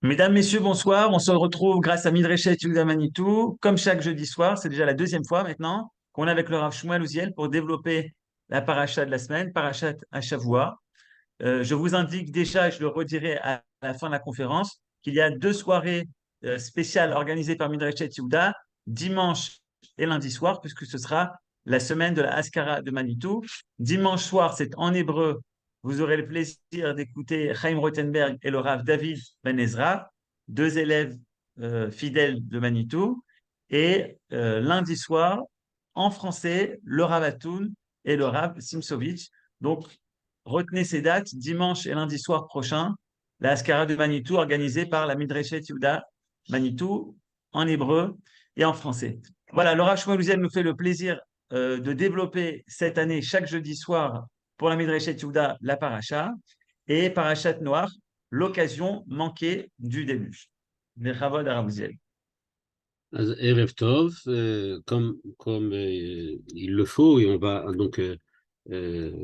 Mesdames, Messieurs, bonsoir. On se retrouve grâce à Midreshet Yehuda Manitou, comme chaque jeudi soir. C'est déjà la deuxième fois maintenant qu'on est avec le Rav Shmuel Uziel pour développer la paracha de la semaine, parachat à Shavua. Je vous indique déjà, et je le redirai à la fin de la conférence, qu'il y a deux soirées spéciales organisées par Midreshet Yehuda, dimanche et lundi soir, puisque ce sera la semaine de la Haskara de Manitou. Dimanche soir, c'est en hébreu. Vous aurez le plaisir d'écouter Chaim Rothenberg et le Rav David Ben Ezra, deux élèves fidèles de Manitou. Et lundi soir, en français, le Rav Atoun et le Rav Simsovitch. Donc, retenez ces dates, dimanche et lundi soir prochain, la Haskara de Manitou organisée par la Midreshet Yehuda Manitou en hébreu et en français. Voilà, Laura Shmuel nous fait le plaisir de développer cette année, chaque jeudi soir, pour la Midreshet Yehuda, la paracha, et Parachat Noir, l'occasion manquée du début. Nechavod Arabuziel. אז ערב טוב, comme il le faut, et on va donc euh,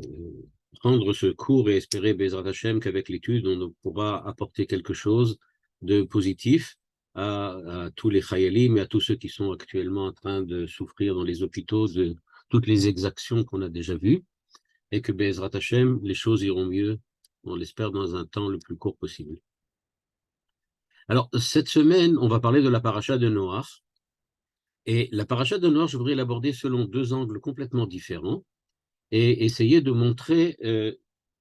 prendre ce cours et espérer, Bezrat Hashem, qu'avec l'étude, on pourra apporter quelque chose de positif à tous les Chayalim et à tous ceux qui sont actuellement en train de souffrir dans les hôpitaux de toutes les exactions qu'on a déjà vues, et que Bezrat Hashem, les choses iront mieux, on l'espère, dans un temps le plus court possible. Alors, cette semaine, on va parler de la paracha de Noach. Et la paracha de Noach, je voudrais l'aborder selon deux angles complètement différents et essayer de montrer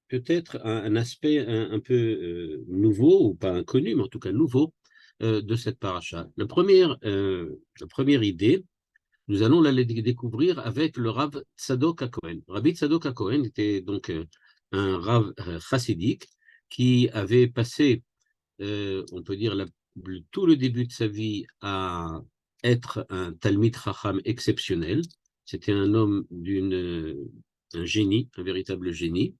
peut-être un aspect un peu nouveau, ou pas inconnu, mais en tout cas nouveau, de cette paracha. La première idée, nous allons la découvrir avec le Rav Tzadok HaKohen. Rabbi Tzadok HaKohen était donc un Rav chassidique qui avait passé, on peut dire, tout le début de sa vie à être un Talmid Chacham exceptionnel. C'était un homme un génie, un véritable génie.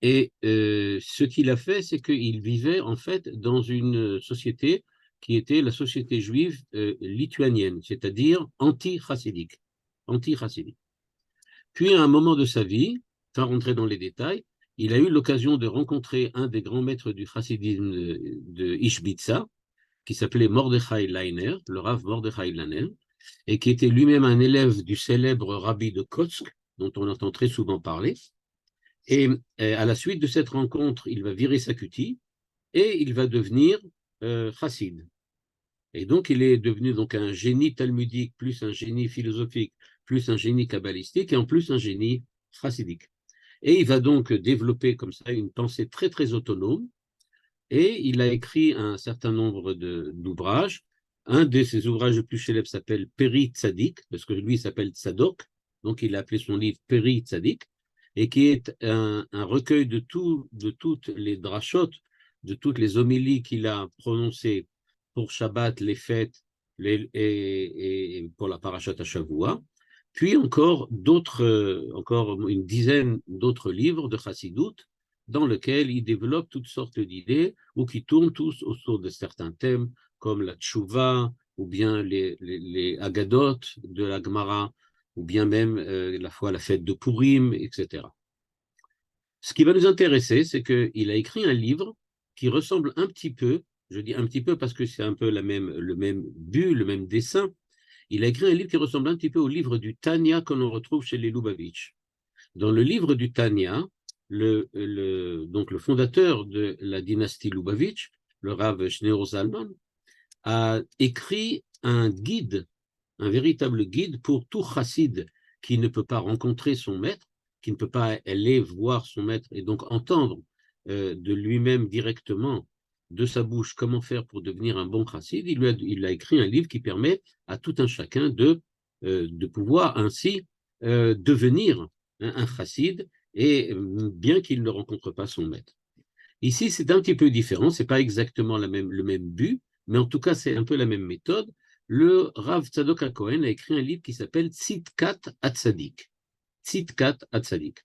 Et ce qu'il a fait, c'est qu'il vivait en fait dans une société qui était la société juive lituanienne, c'est-à-dire anti-chassidique. Anti-chassidique. Puis, à un moment de sa vie, sans rentrer dans les détails, il a eu l'occasion de rencontrer un des grands maîtres du chassidisme de Ishbitsa, qui s'appelait Mordechai Leiner, le Rav Mordechai Leiner, et qui était lui-même un élève du célèbre rabbi de Kotsk, dont on entend très souvent parler. Et à la suite de cette rencontre, il va virer sa cutie et il va devenir chassid. Et donc, il est devenu donc un génie talmudique, plus un génie philosophique, plus un génie kabbalistique, et en plus un génie chassidique. Et il va donc développer comme ça une pensée très, très autonome. Et il a écrit un certain nombre d'ouvrages. Un de ses ouvrages les plus célèbres s'appelle Peri Tzadik, parce que lui s'appelle Tzadok, donc il a appelé son livre Peri Tzadik, et qui est un recueil de toutes les drachot, de toutes les homélies qu'il a prononcées pour Shabbat, les fêtes, et pour la Parashat Shavua. Puis encore encore une dizaine d'autres livres de Chassidut, dans lesquels il développe toutes sortes d'idées ou qui tournent tous autour de certains thèmes comme la tchouva ou bien les agadot de la Gemara ou bien même la fête de Purim, etc. Ce qui va nous intéresser, c'est qu'il a écrit un livre qui ressemble un petit peu, je dis un petit peu parce que c'est un peu le même but, le même dessin. Il a écrit un livre qui ressemble un petit peu au livre du Tanya que l'on retrouve chez les Lubavitch. Dans le livre du Tanya, donc le fondateur de la dynastie Lubavitch, le Rav Shneur Zalman, a écrit un guide, un véritable guide pour tout chassid qui ne peut pas rencontrer son maître, qui ne peut pas aller voir son maître et donc entendre de lui-même directement, de sa bouche, comment faire pour devenir un bon chassid. Il a écrit un livre qui permet à tout un chacun de pouvoir ainsi devenir un chassid, et bien qu'il ne rencontre pas son maître. Ici, c'est un petit peu différent, c'est pas exactement le même but, mais en tout cas, c'est un peu la même méthode. Le Rav Tzadok HaKohen a écrit un livre qui s'appelle Tzidkat HaTzadik. Tzidkat HaTzadik.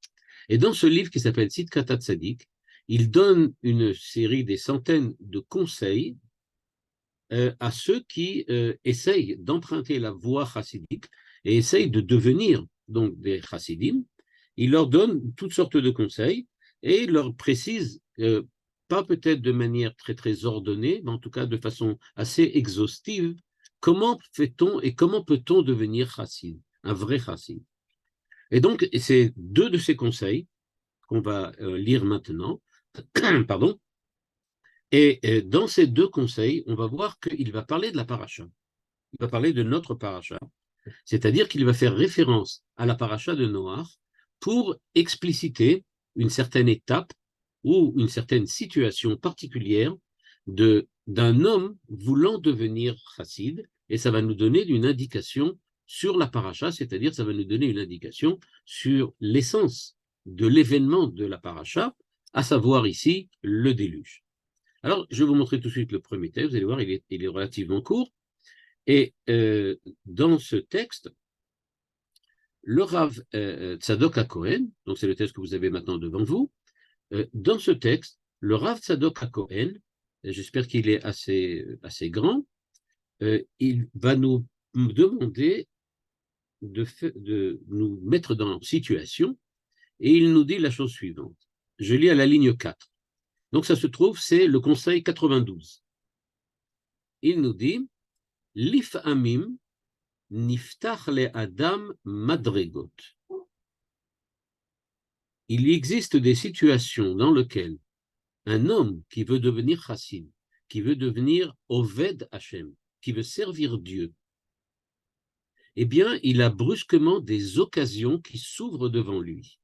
Et dans ce livre qui s'appelle Tzidkat HaTzadik, il donne une série des centaines de conseils à ceux qui essayent d'emprunter la voie chassidique et essayent de devenir donc des chassidim. Il leur donne toutes sortes de conseils et il leur précise pas peut-être de manière très très ordonnée, mais en tout cas de façon assez exhaustive, comment fait-on et comment peut-on devenir chassid, un vrai chassid. Et donc, c'est deux de ces conseils qu'on va lire maintenant. Pardon. Et dans ces deux conseils, on va voir qu'il va parler de la paracha. Il va parler de notre paracha. C'est-à-dire qu'il va faire référence à la paracha de Noach pour expliciter une certaine étape ou une certaine situation particulière d'un homme voulant devenir chassid, et ça va nous donner une indication sur la paracha, c'est-à-dire ça va nous donner une indication sur l'essence de l'événement de la paracha, à savoir ici le déluge. Alors, je vais vous montrer tout de suite le premier texte, vous allez voir, il est relativement court, et dans ce texte, le Rav Tzadok HaKohen, donc c'est le texte que vous avez maintenant devant vous, dans ce texte, le Rav Tzadok HaKohen, j'espère qu'il est assez grand, il va nous demander de nous mettre dans situation, et il nous dit la chose suivante. Je lis à la ligne 4. Donc ça se trouve, c'est le conseil 92. Il nous dit « Lif'amim niftach le adam madregot » Il existe des situations dans lesquelles un homme qui veut devenir chassid, qui veut devenir Oved Hashem, qui veut servir Dieu, eh bien, il a brusquement des occasions qui s'ouvrent devant lui.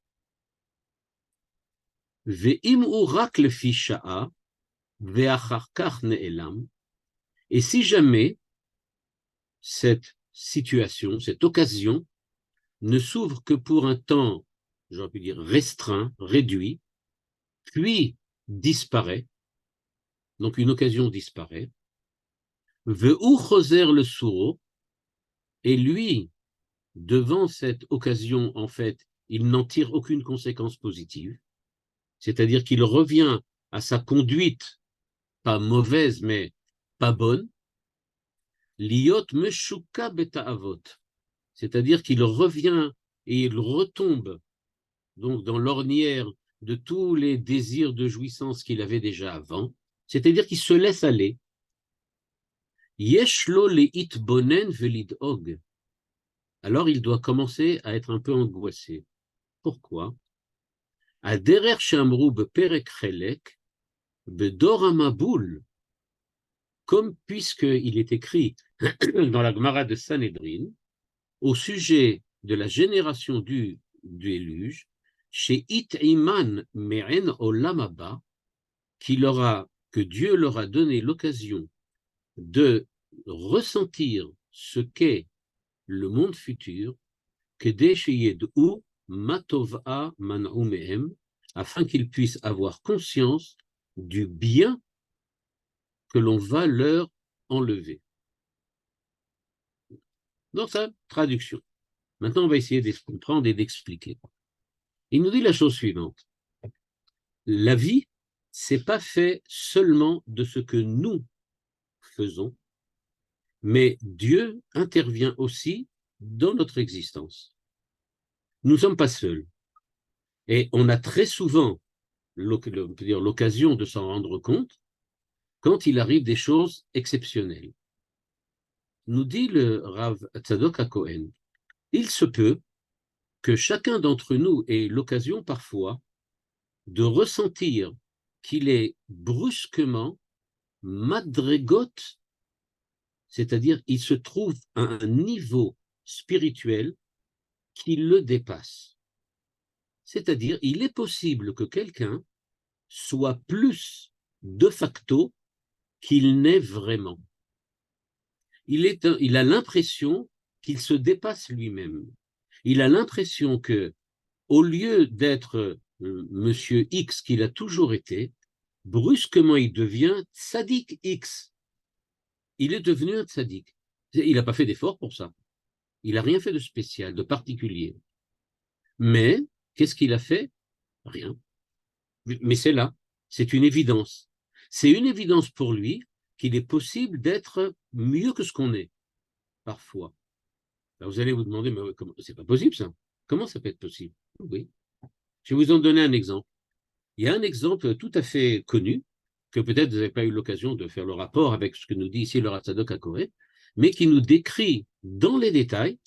Ve'im urak lefi sha'a, ve'achar kach ne'elam. Et si jamais cette situation, cette occasion, ne s'ouvre que pour un temps, j'aurais pu dire restreint, réduit, puis disparaît, donc une occasion disparaît, ve'u choser le sourd, et lui, devant cette occasion, en fait, il n'en tire aucune conséquence positive, c'est-à-dire qu'il revient à sa conduite, pas mauvaise, mais pas bonne, liot meshuka beta'avot, c'est-à-dire qu'il revient et il retombe donc dans l'ornière de tous les désirs de jouissance qu'il avait déjà avant, c'est-à-dire qu'il se laisse aller. Yeshlo leitbonen velidog. Alors il doit commencer à être un peu angoissé. Pourquoi? Aderer shamrou beperek chelek bedor amaboul, comme puisqu'il est écrit dans la Gemara de Sanhedrin, au sujet de la génération du déluge, chez It Iman Me'en Olam Haba, que Dieu leur a donné l'occasion de ressentir ce qu'est le monde futur, que Desheyedou Matova Man'u Mehem, afin qu'ils puissent avoir conscience du bien que l'on va leur enlever. Dans sa traduction. Maintenant, on va essayer de comprendre et d'expliquer. Il nous dit la chose suivante. La vie, c'est pas fait seulement de ce que nous faisons, mais Dieu intervient aussi dans notre existence. Nous ne sommes pas seuls. Et on a très souvent l'occasion de s'en rendre compte quand il arrive des choses exceptionnelles. Nous dit le Rav Tzadok HaKohen, il se peut que chacun d'entre nous ait l'occasion parfois de ressentir qu'il est brusquement madregot, c'est-à-dire il se trouve à un niveau spirituel qui le dépasse. C'est-à-dire il est possible que quelqu'un soit plus de facto qu'il n'est vraiment. Il a l'impression qu'il se dépasse lui-même. Il a l'impression que, au lieu d'être Monsieur X qu'il a toujours été, brusquement il devient tzaddik X. Il est devenu un tzaddik. Il n'a pas fait d'effort pour ça. Il n'a rien fait de spécial, de particulier. Mais, qu'est-ce qu'il a fait? Rien. Mais c'est là. C'est une évidence. C'est une évidence pour lui qu'il est possible d'être mieux que ce qu'on est, parfois. Alors vous allez vous demander, mais c'est pas possible ça. Comment ça peut être possible? Oui. Je vais vous en donner un exemple. Il y a un exemple tout à fait connu que peut-être vous n'avez pas eu l'occasion de faire le rapport avec ce que nous dit ici le Rav Tzadok HaKohen, mais qui nous décrit dans les détails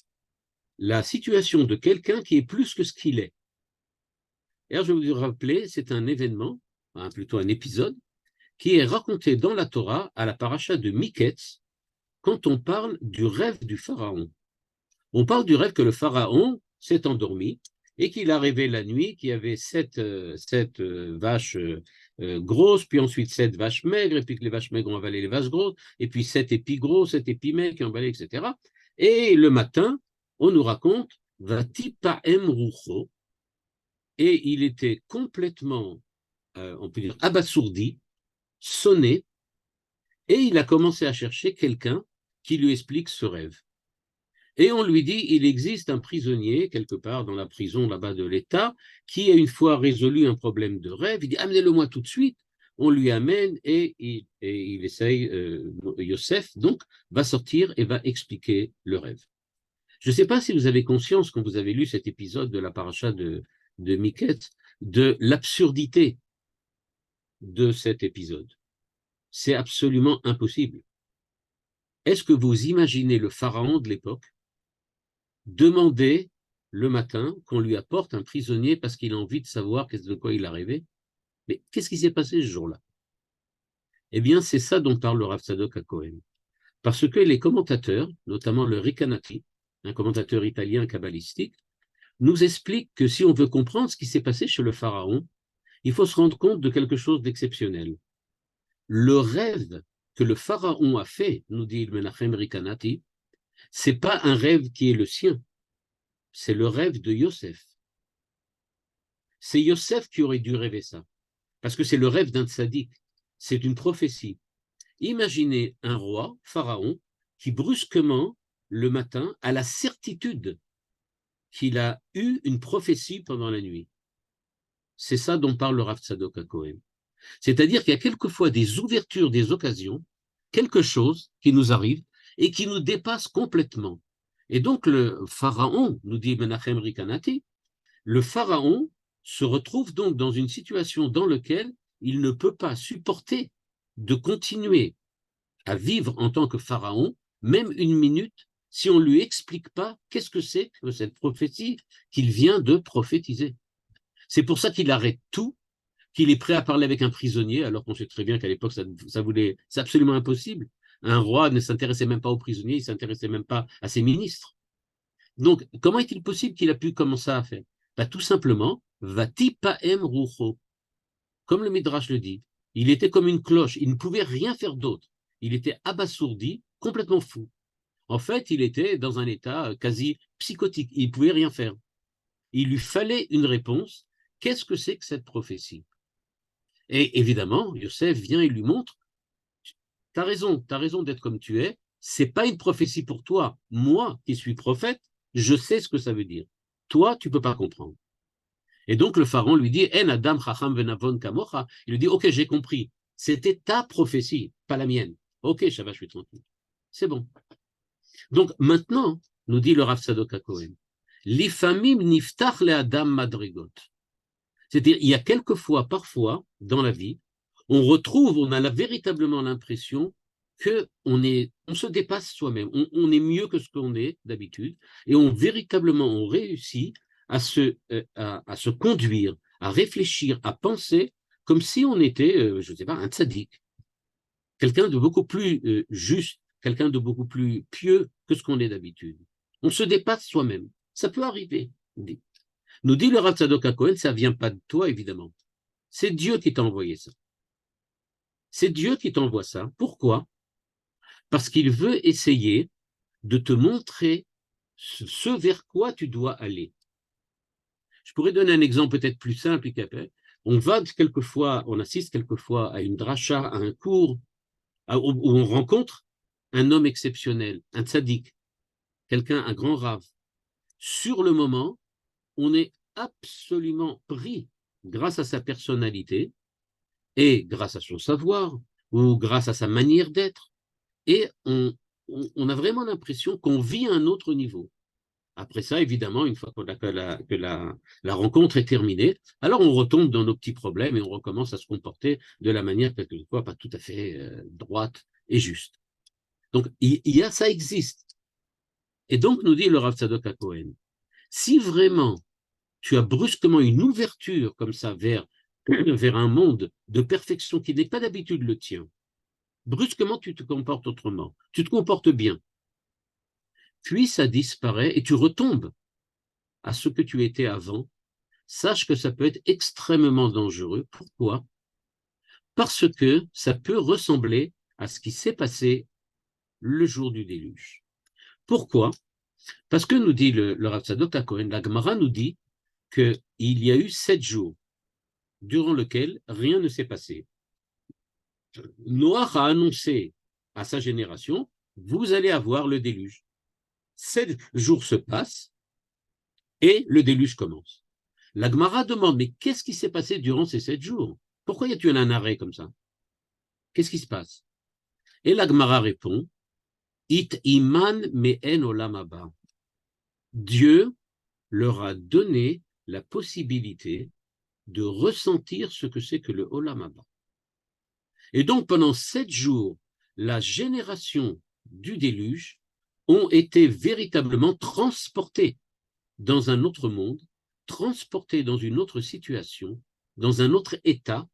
la situation de quelqu'un qui est plus que ce qu'il est. Et alors, je vais vous rappeler, c'est un événement, plutôt un épisode, qui est raconté dans la Torah à la paracha de Miketz, quand on parle du rêve du pharaon. On parle du rêve que le pharaon s'est endormi et qu'il a rêvé la nuit qu'il y avait sept vaches grosses, puis ensuite 7 vaches maigres, et puis que les vaches maigres ont avalé les vaches grosses, et puis 7 épis gros, 7 épis maigres qui ont avalé, etc. Et le matin, on nous raconte Vatipaem Rucho, et il était complètement, on peut dire, abasourdi, sonné, et il a commencé à chercher quelqu'un qui lui explique ce rêve. Et on lui dit, il existe un prisonnier, quelque part dans la prison là-bas de l'État, qui a une fois résolu un problème de rêve, il dit, amenez-le-moi tout de suite. On lui amène et il essaye, Yosef, donc, va sortir et va expliquer le rêve. Je ne sais pas si vous avez conscience, quand vous avez lu cet épisode de la paracha de Miket, de l'absurdité de cet épisode. C'est absolument impossible. Est-ce que vous imaginez le pharaon de l'époque demander le matin qu'on lui apporte un prisonnier parce qu'il a envie de savoir de quoi il a rêvé? Mais qu'est-ce qui s'est passé ce jour-là? Eh bien, c'est ça dont parle le Rav Tzadok HaKohen. Parce que les commentateurs, notamment le Recanati, un commentateur italien kabbalistique, nous expliquent que si on veut comprendre ce qui s'est passé chez le pharaon, il faut se rendre compte de quelque chose d'exceptionnel. Le rêve que le pharaon a fait, nous dit Menachem Recanati, c'est pas un rêve qui est le sien, c'est le rêve de Yosef. C'est Yosef qui aurait dû rêver ça, parce que c'est le rêve d'un tzaddik, c'est une prophétie. Imaginez un roi, pharaon, qui brusquement, le matin, a la certitude qu'il a eu une prophétie pendant la nuit. C'est ça dont parle le Rav Tzadok HaKohen. C'est-à-dire qu'il y a quelquefois des ouvertures, des occasions, quelque chose qui nous arrive et qui nous dépasse complètement. Et donc le pharaon, nous dit Menachem Recanati, le pharaon se retrouve donc dans une situation dans laquelle il ne peut pas supporter de continuer à vivre en tant que pharaon, même une minute, si on ne lui explique pas qu'est-ce que c'est que cette prophétie qu'il vient de prophétiser. C'est pour ça qu'il arrête tout, qu'il est prêt à parler avec un prisonnier, alors qu'on sait très bien qu'à l'époque, c'est absolument impossible. Un roi ne s'intéressait même pas aux prisonniers, il ne s'intéressait même pas à ses ministres. Donc, comment est-il possible qu'il a pu commencer à faire? Tout simplement, Vatipaem Rucho. Comme le Midrash le dit, il était comme une cloche, il ne pouvait rien faire d'autre. Il était abasourdi, complètement fou. En fait, il était dans un état quasi psychotique, il ne pouvait rien faire. Il lui fallait une réponse. Qu'est-ce que c'est que cette prophétie? Et évidemment, Yosef vient et lui montre, t'as raison d'être comme tu es, c'est pas une prophétie pour toi. Moi, qui suis prophète, je sais ce que ça veut dire. Toi, tu peux pas comprendre. Et donc le pharaon lui dit, En Adam chacham venavon kamocha. Il lui dit, ok, j'ai compris. C'était ta prophétie, pas la mienne. Ok, Shabbat, je suis tranquille. C'est bon. Donc maintenant, nous dit le Rav Tzadok HaKohen, Lifamim niftach le Adam madrigot. C'est-à-dire, il y a quelquefois, parfois, dans la vie, on a véritablement l'impression qu'on se dépasse soi-même, on est mieux que ce qu'on est d'habitude, et on réussit à se conduire, à réfléchir, à penser comme si on était, je ne sais pas, un tzaddik, quelqu'un de beaucoup plus juste, quelqu'un de beaucoup plus pieux que ce qu'on est d'habitude. On se dépasse soi-même. Ça peut arriver. Nous dit le Rav Tzadok HaKohen, ça ne vient pas de toi, évidemment. C'est Dieu qui t'a envoyé ça. C'est Dieu qui t'envoie ça. Pourquoi? Parce qu'il veut essayer de te montrer ce vers quoi tu dois aller. Je pourrais donner un exemple peut-être plus simple. On assiste quelquefois à une dracha, à un cours, où on rencontre un homme exceptionnel, un tzaddik, un grand rave. Sur le moment, on est absolument pris grâce à sa personnalité et grâce à son savoir ou grâce à sa manière d'être. Et on a vraiment l'impression qu'on vit à un autre niveau. Après ça, évidemment, une fois que la rencontre est terminée, alors on retombe dans nos petits problèmes et on recommence à se comporter de la manière, quelquefois, pas tout à fait droite et juste. Donc, ça existe. Et donc, nous dit le Rav Tzadok HaKohen, si vraiment tu as brusquement une ouverture comme ça vers un monde de perfection qui n'est pas d'habitude le tien, brusquement tu te comportes autrement, tu te comportes bien, puis ça disparaît et tu retombes à ce que tu étais avant, sache que ça peut être extrêmement dangereux. Pourquoi? Parce que ça peut ressembler à ce qui s'est passé le jour du déluge. Pourquoi? Parce que nous dit le Rav Tzadok HaKohen, la Gemara nous dit qu'il y a eu 7 jours durant lesquels rien ne s'est passé. Noach a annoncé à sa génération, vous allez avoir le déluge. 7 jours se passent et le déluge commence. La Gemara demande, mais qu'est-ce qui s'est passé durant ces 7 jours? Pourquoi y a-t-il un arrêt comme ça? Qu'est-ce qui se passe? Et la Gemara répond, It iman me'en olam haba. Dieu leur a donné la possibilité de ressentir ce que c'est que le olam haba. Et donc, pendant 7 jours, la génération du déluge ont été véritablement transportés dans un autre monde, transportés dans une autre situation, dans un autre état,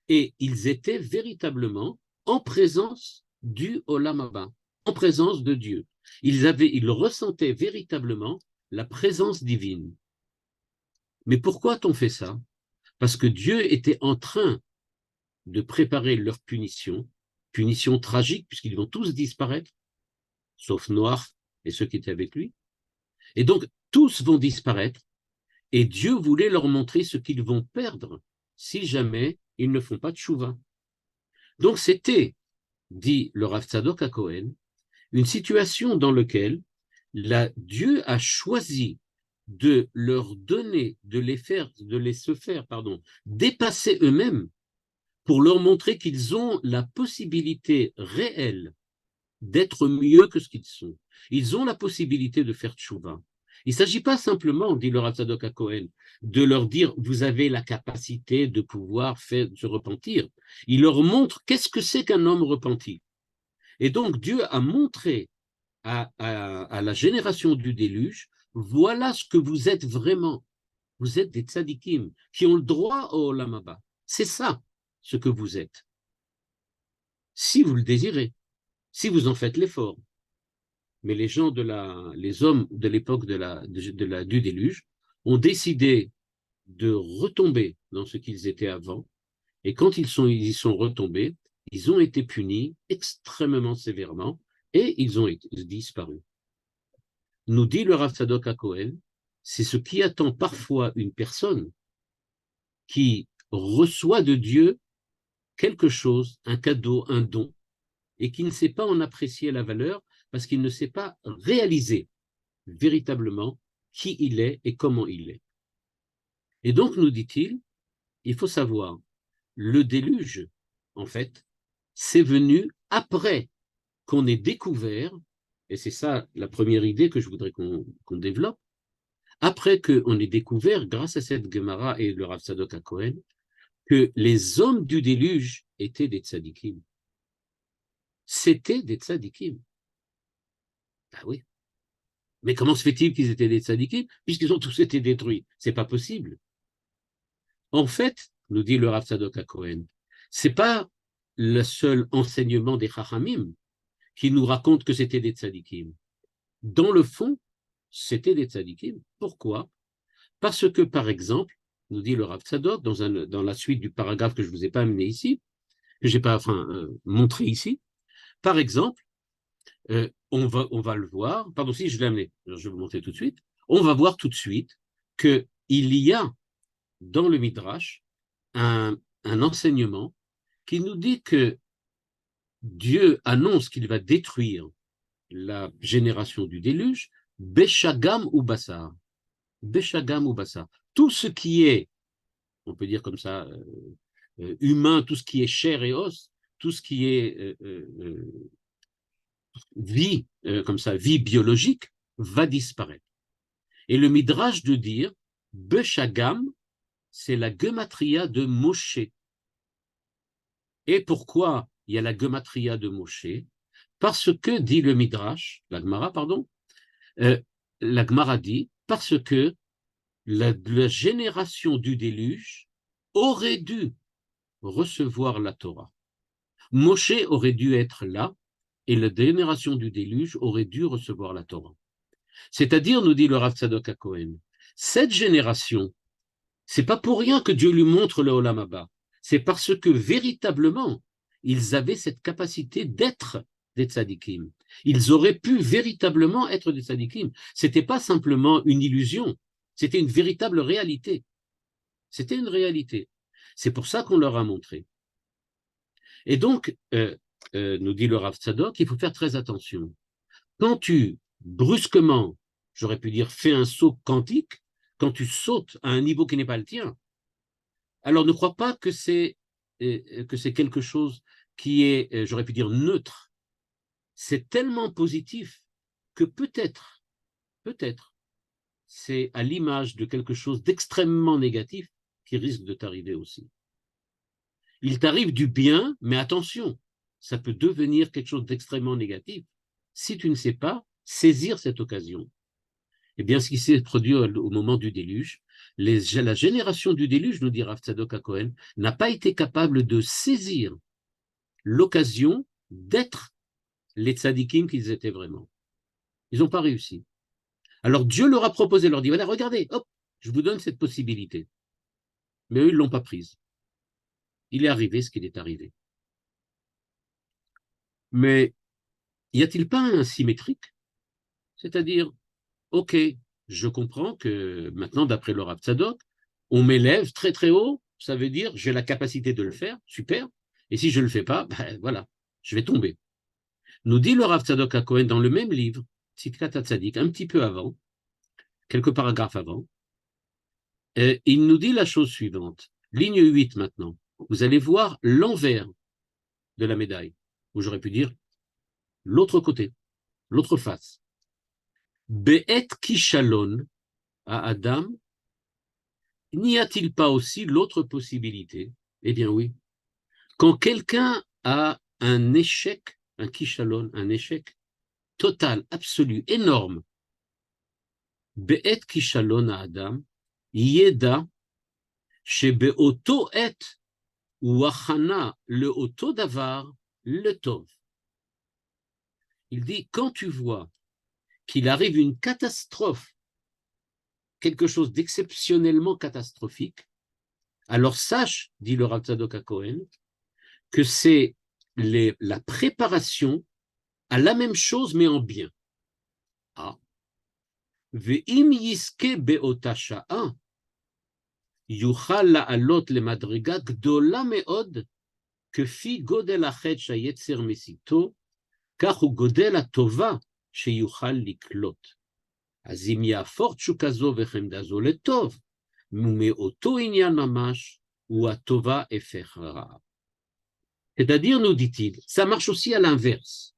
et ils étaient véritablement en présence du Olam Haba, en présence de Dieu. Ils ressentaient véritablement la présence divine. Mais pourquoi a-t-on fait ça? Parce que Dieu était en train de préparer leur punition, punition tragique, puisqu'ils vont tous disparaître, sauf Noach et ceux qui étaient avec lui. Et donc, tous vont disparaître, et Dieu voulait leur montrer ce qu'ils vont perdre si jamais ils ne font pas de tchouva. Donc, c'était, dit le Rav Tzadok HaKohen, une situation dans laquelle Dieu a choisi de leur donner, de les se faire, dépasser eux-mêmes pour leur montrer qu'ils ont la possibilité réelle d'être mieux que ce qu'ils sont. Ils ont la possibilité de faire tchouva. Il ne s'agit pas simplement, dit le Rav Tzadok HaKohen, de leur dire vous avez la capacité de pouvoir se repentir. Il leur montre qu'est-ce que c'est qu'un homme repenti. Et donc Dieu a montré à la génération du déluge, voilà ce que vous êtes vraiment. Vous êtes des tzadikim qui ont le droit au Olam Haba. C'est ça ce que vous êtes. Si vous le désirez, si vous en faites l'effort. Mais les hommes de l'époque du déluge ont décidé de retomber dans ce qu'ils étaient avant, et quand ils y sont retombés, ils ont été punis extrêmement sévèrement, et ils ont disparu. Nous dit le Rav Tzadok HaKohen, c'est ce qui attend parfois une personne qui reçoit de Dieu quelque chose, un cadeau, un don, et qui ne sait pas en apprécier la valeur parce qu'il ne sait pas réaliser véritablement qui il est et comment il est. Et donc, nous dit-il, il faut savoir, le déluge, en fait, c'est venu après qu'on ait découvert, et c'est ça la première idée que je voudrais qu'on développe, après qu'on ait découvert, grâce à cette Gemara et le Rav Tzadok HaKohen, que les hommes du déluge étaient des tzadikim. C'était des tzadikim. Ah oui. Mais comment se fait-il qu'ils étaient des tzadikim puisqu'ils ont tous été détruits? C'est pas possible. En fait, nous dit le Rav Tzadok HaKohen, c'est pas le seul enseignement des Chachamim qui nous raconte que c'était des tzadikim. Dans le fond, c'était des tzadikim. Pourquoi? Parce que, par exemple, nous dit le Rav Tzadok, dans la suite du paragraphe que je ne vous ai pas amené ici, que je n'ai pas montré ici, par exemple, on va le voir, pardon, si je l'ai amené, je vais vous montrer tout de suite, on va voir tout de suite qu'il y a dans le Midrash un enseignement qui nous dit que Dieu annonce qu'il va détruire la génération du déluge, Beshagam ou Bassar. Beshagam ou Bassar. Tout ce qui est, on peut dire comme ça, humain, tout ce qui est chair et os, tout ce qui est vie, comme ça, vie biologique, va disparaître. Et le Midrash de dire, Beshagam, c'est la gematria de Moshe. Et pourquoi il y a la gematria de Moshe? Parce que, dit le Midrash, la Gemara, pardon, la Gemara dit, parce que la génération du déluge aurait dû recevoir la Torah. Moshe aurait dû être là, et la génération du déluge aurait dû recevoir la Torah. C'est-à-dire, nous dit le Rav Tzadok HaKohen, cette génération, c'est pas pour rien que Dieu lui montre le Olam Haba. C'est parce que véritablement, ils avaient cette capacité d'être des tzadikim. Ils auraient pu véritablement être des tzadikim. C'était pas simplement une illusion, c'était une véritable réalité. C'était une réalité. C'est pour ça qu'on leur a montré. Et donc, nous dit le Rav Tzadok, il faut faire très attention. Quand tu, brusquement, j'aurais pu dire, fais un saut quantique, quand tu sautes à un niveau qui n'est pas le tien, alors ne crois pas que c'est quelque chose qui est, j'aurais pu dire, neutre. C'est tellement positif que peut-être, c'est à l'image de quelque chose d'extrêmement négatif qui risque de t'arriver aussi. Il t'arrive du bien, mais attention, ça peut devenir quelque chose d'extrêmement négatif si tu ne sais pas saisir cette occasion. Eh bien, ce qui s'est produit au moment du déluge, la génération du déluge, nous dit Rav Tzadok HaKohen, n'a pas été capable de saisir l'occasion d'être les tzadikim qu'ils étaient vraiment. Ils n'ont pas réussi. Alors Dieu leur a proposé, leur dit, voilà, regardez, hop, je vous donne cette possibilité. Mais eux, ils ne l'ont pas prise. Il est arrivé ce qu'il est arrivé. Mais y a-t-il pas un symétrique? C'est-à-dire, ok, je comprends que maintenant, d'après le Rav Tzadok, on m'élève très très haut, ça veut dire j'ai la capacité de le faire, super, et si je ne le fais pas, ben voilà, je vais tomber. Nous dit le Rav Tzadok HaKohen dans le même livre, Tzidkat HaTzadik, un petit peu avant, quelques paragraphes avant, et il nous dit la chose suivante, ligne 8 maintenant, vous allez voir l'envers de la médaille, ou j'aurais pu dire l'autre côté, l'autre face. Be'et kishalon à Adam, n'y a-t-il pas aussi l'autre possibilité? Eh bien oui. Quand quelqu'un a un échec, un kishalon, un échec total, absolu, énorme, be'et kishalon à Adam, yeda, shebe'oto et, ou achana, le oto davar, le tov. Il dit, quand tu vois qu'il arrive une catastrophe, quelque chose d'exceptionnellement catastrophique, alors sache, dit le Rav Tzadok HaKohen, que c'est la préparation à la même chose, mais en bien. Ah. Ve'im yiske be'ota sha'a, yuchal la'alot lemadriga gdola me'od, כפי גודל החטא שהיצר מסיתו, כך הוא גודל הטובה שיוכל לקלוט. אז אם יהפוך תשוקה זו וחמדה זו לטוב, ומאותו עניין ממש, הוא הטובה הפך רעה. C'est-à-dire, nous dit-il, ça marche aussi à l'inverse.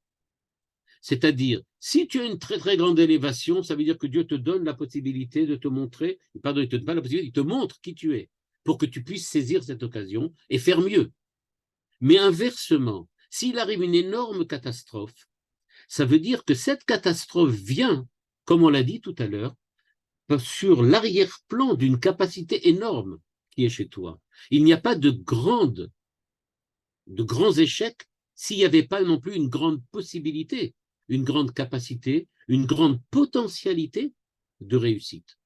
C'est-à-dire, si tu as une très très grande élévation, ça veut dire que Dieu te donne la possibilité de te montrer, pardon, il ne te donne pas la possibilité, il te montre qui tu es, pour que tu puisses saisir cette occasion et faire mieux. Mais inversement, s'il arrive une énorme catastrophe, ça veut dire que cette catastrophe vient, comme on l'a dit tout à l'heure, sur l'arrière-plan d'une capacité énorme qui est chez toi. Il n'y a pas de grands échecs s'il n'y avait pas non plus une grande possibilité, une grande capacité, une grande potentialité de réussite.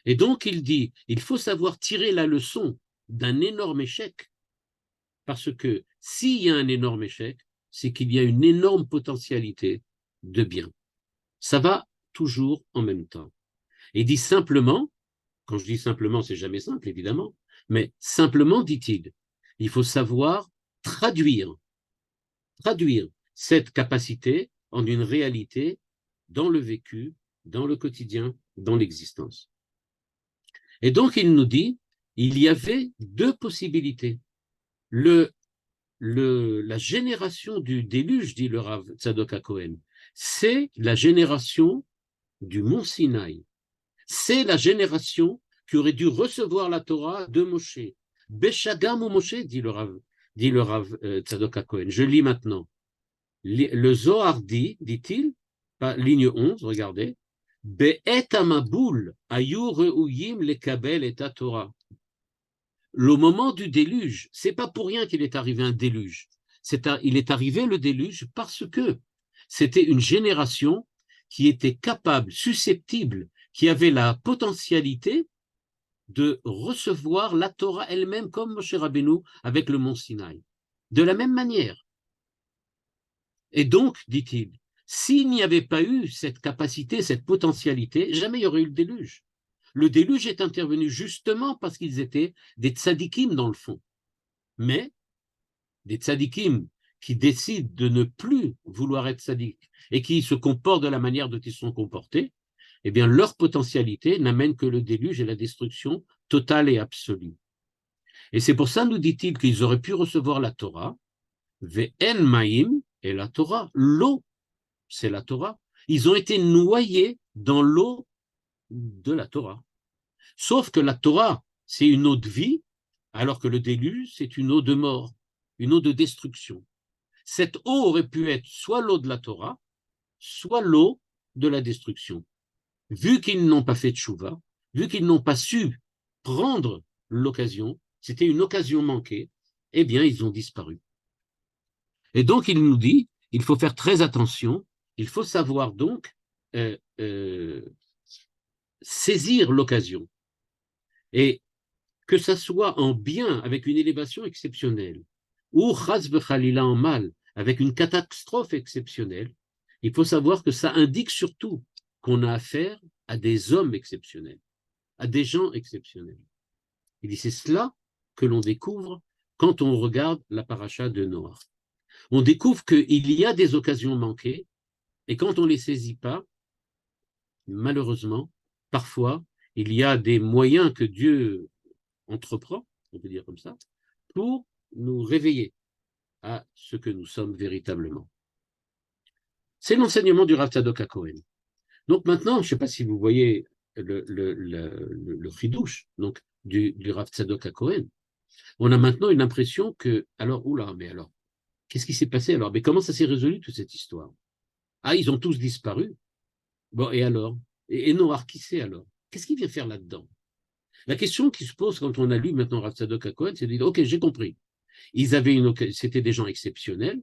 Et donc il dit, il faut savoir tirer la leçon d'un énorme échec, parce que s'il y a un énorme échec, c'est qu'il y a une énorme potentialité de bien. Ça va toujours en même temps. Et dit simplement, quand je dis simplement, c'est jamais simple évidemment, mais simplement, dit-il, il faut savoir traduire cette capacité en une réalité dans le vécu, dans le quotidien, dans l'existence. Et donc il nous dit, il y avait deux possibilités. La génération du déluge, dit le Rav Tzadok HaKohen, c'est la génération du mont Sinaï. C'est la génération qui aurait dû recevoir la Torah de Moshe. Beshagam ou Moshe, dit le Rav Tzadok HaKohen. Je lis maintenant. Le Zohar dit-il, ligne 11, regardez, Be'et amaboul ayu re'uyim lekabel et Torah. Le moment du déluge, c'est pas pour rien qu'il est arrivé un déluge. Il est arrivé le déluge parce que c'était une génération qui était capable, susceptible, qui avait la potentialité de recevoir la Torah elle-même comme Moshe Rabbeinu avec le mont Sinaï. De la même manière. Et donc, dit-il, s'il n'y avait pas eu cette capacité, cette potentialité, jamais il y aurait eu le déluge. Le déluge est intervenu justement parce qu'ils étaient des tzadikim dans le fond. Mais des tzadikim qui décident de ne plus vouloir être tzadik et qui se comportent de la manière dont ils sont comportés, eh bien, leur potentialité n'amène que le déluge et la destruction totale et absolue. Et c'est pour ça, nous dit-il, qu'ils auraient pu recevoir la Torah, ve'en ma'im, et la Torah, l'eau, c'est la Torah. Ils ont été noyés dans l'eau de la Torah. Sauf que la Torah, c'est une eau de vie, alors que le déluge, c'est une eau de mort, une eau de destruction. Cette eau aurait pu être soit l'eau de la Torah, soit l'eau de la destruction. Vu qu'ils n'ont pas fait de tchouva, vu qu'ils n'ont pas su prendre l'occasion, c'était une occasion manquée, eh bien, ils ont disparu. Et donc, il nous dit, il faut faire très attention, il faut savoir donc saisir l'occasion. Et que ça soit en bien, avec une élévation exceptionnelle, ou chas v'chalila en mal, avec une catastrophe exceptionnelle, il faut savoir que ça indique surtout qu'on a affaire à des hommes exceptionnels, à des gens exceptionnels. Il dit, c'est cela que l'on découvre quand on regarde la paracha de Noach. On découvre qu'il y a des occasions manquées, et quand on ne les saisit pas, malheureusement, parfois, il y a des moyens que Dieu entreprend, on peut dire comme ça, pour nous réveiller à ce que nous sommes véritablement. C'est l'enseignement du Rav Tzadok HaKohen. Donc maintenant, je ne sais pas si vous voyez le chidouche donc du Rav Tzadok HaKohen. On a maintenant une impression que, alors, oula, mais alors, qu'est-ce qui s'est passé alors? Mais comment ça s'est résolu toute cette histoire? Ah, ils ont tous disparu. Bon, et alors? Et Noach, qui c'est alors? Qu'est-ce qu'il vient faire là-dedans? La question qui se pose quand on a lu maintenant Rav Tzadok HaKohen, c'est de dire, ok, j'ai compris. C'était des gens exceptionnels.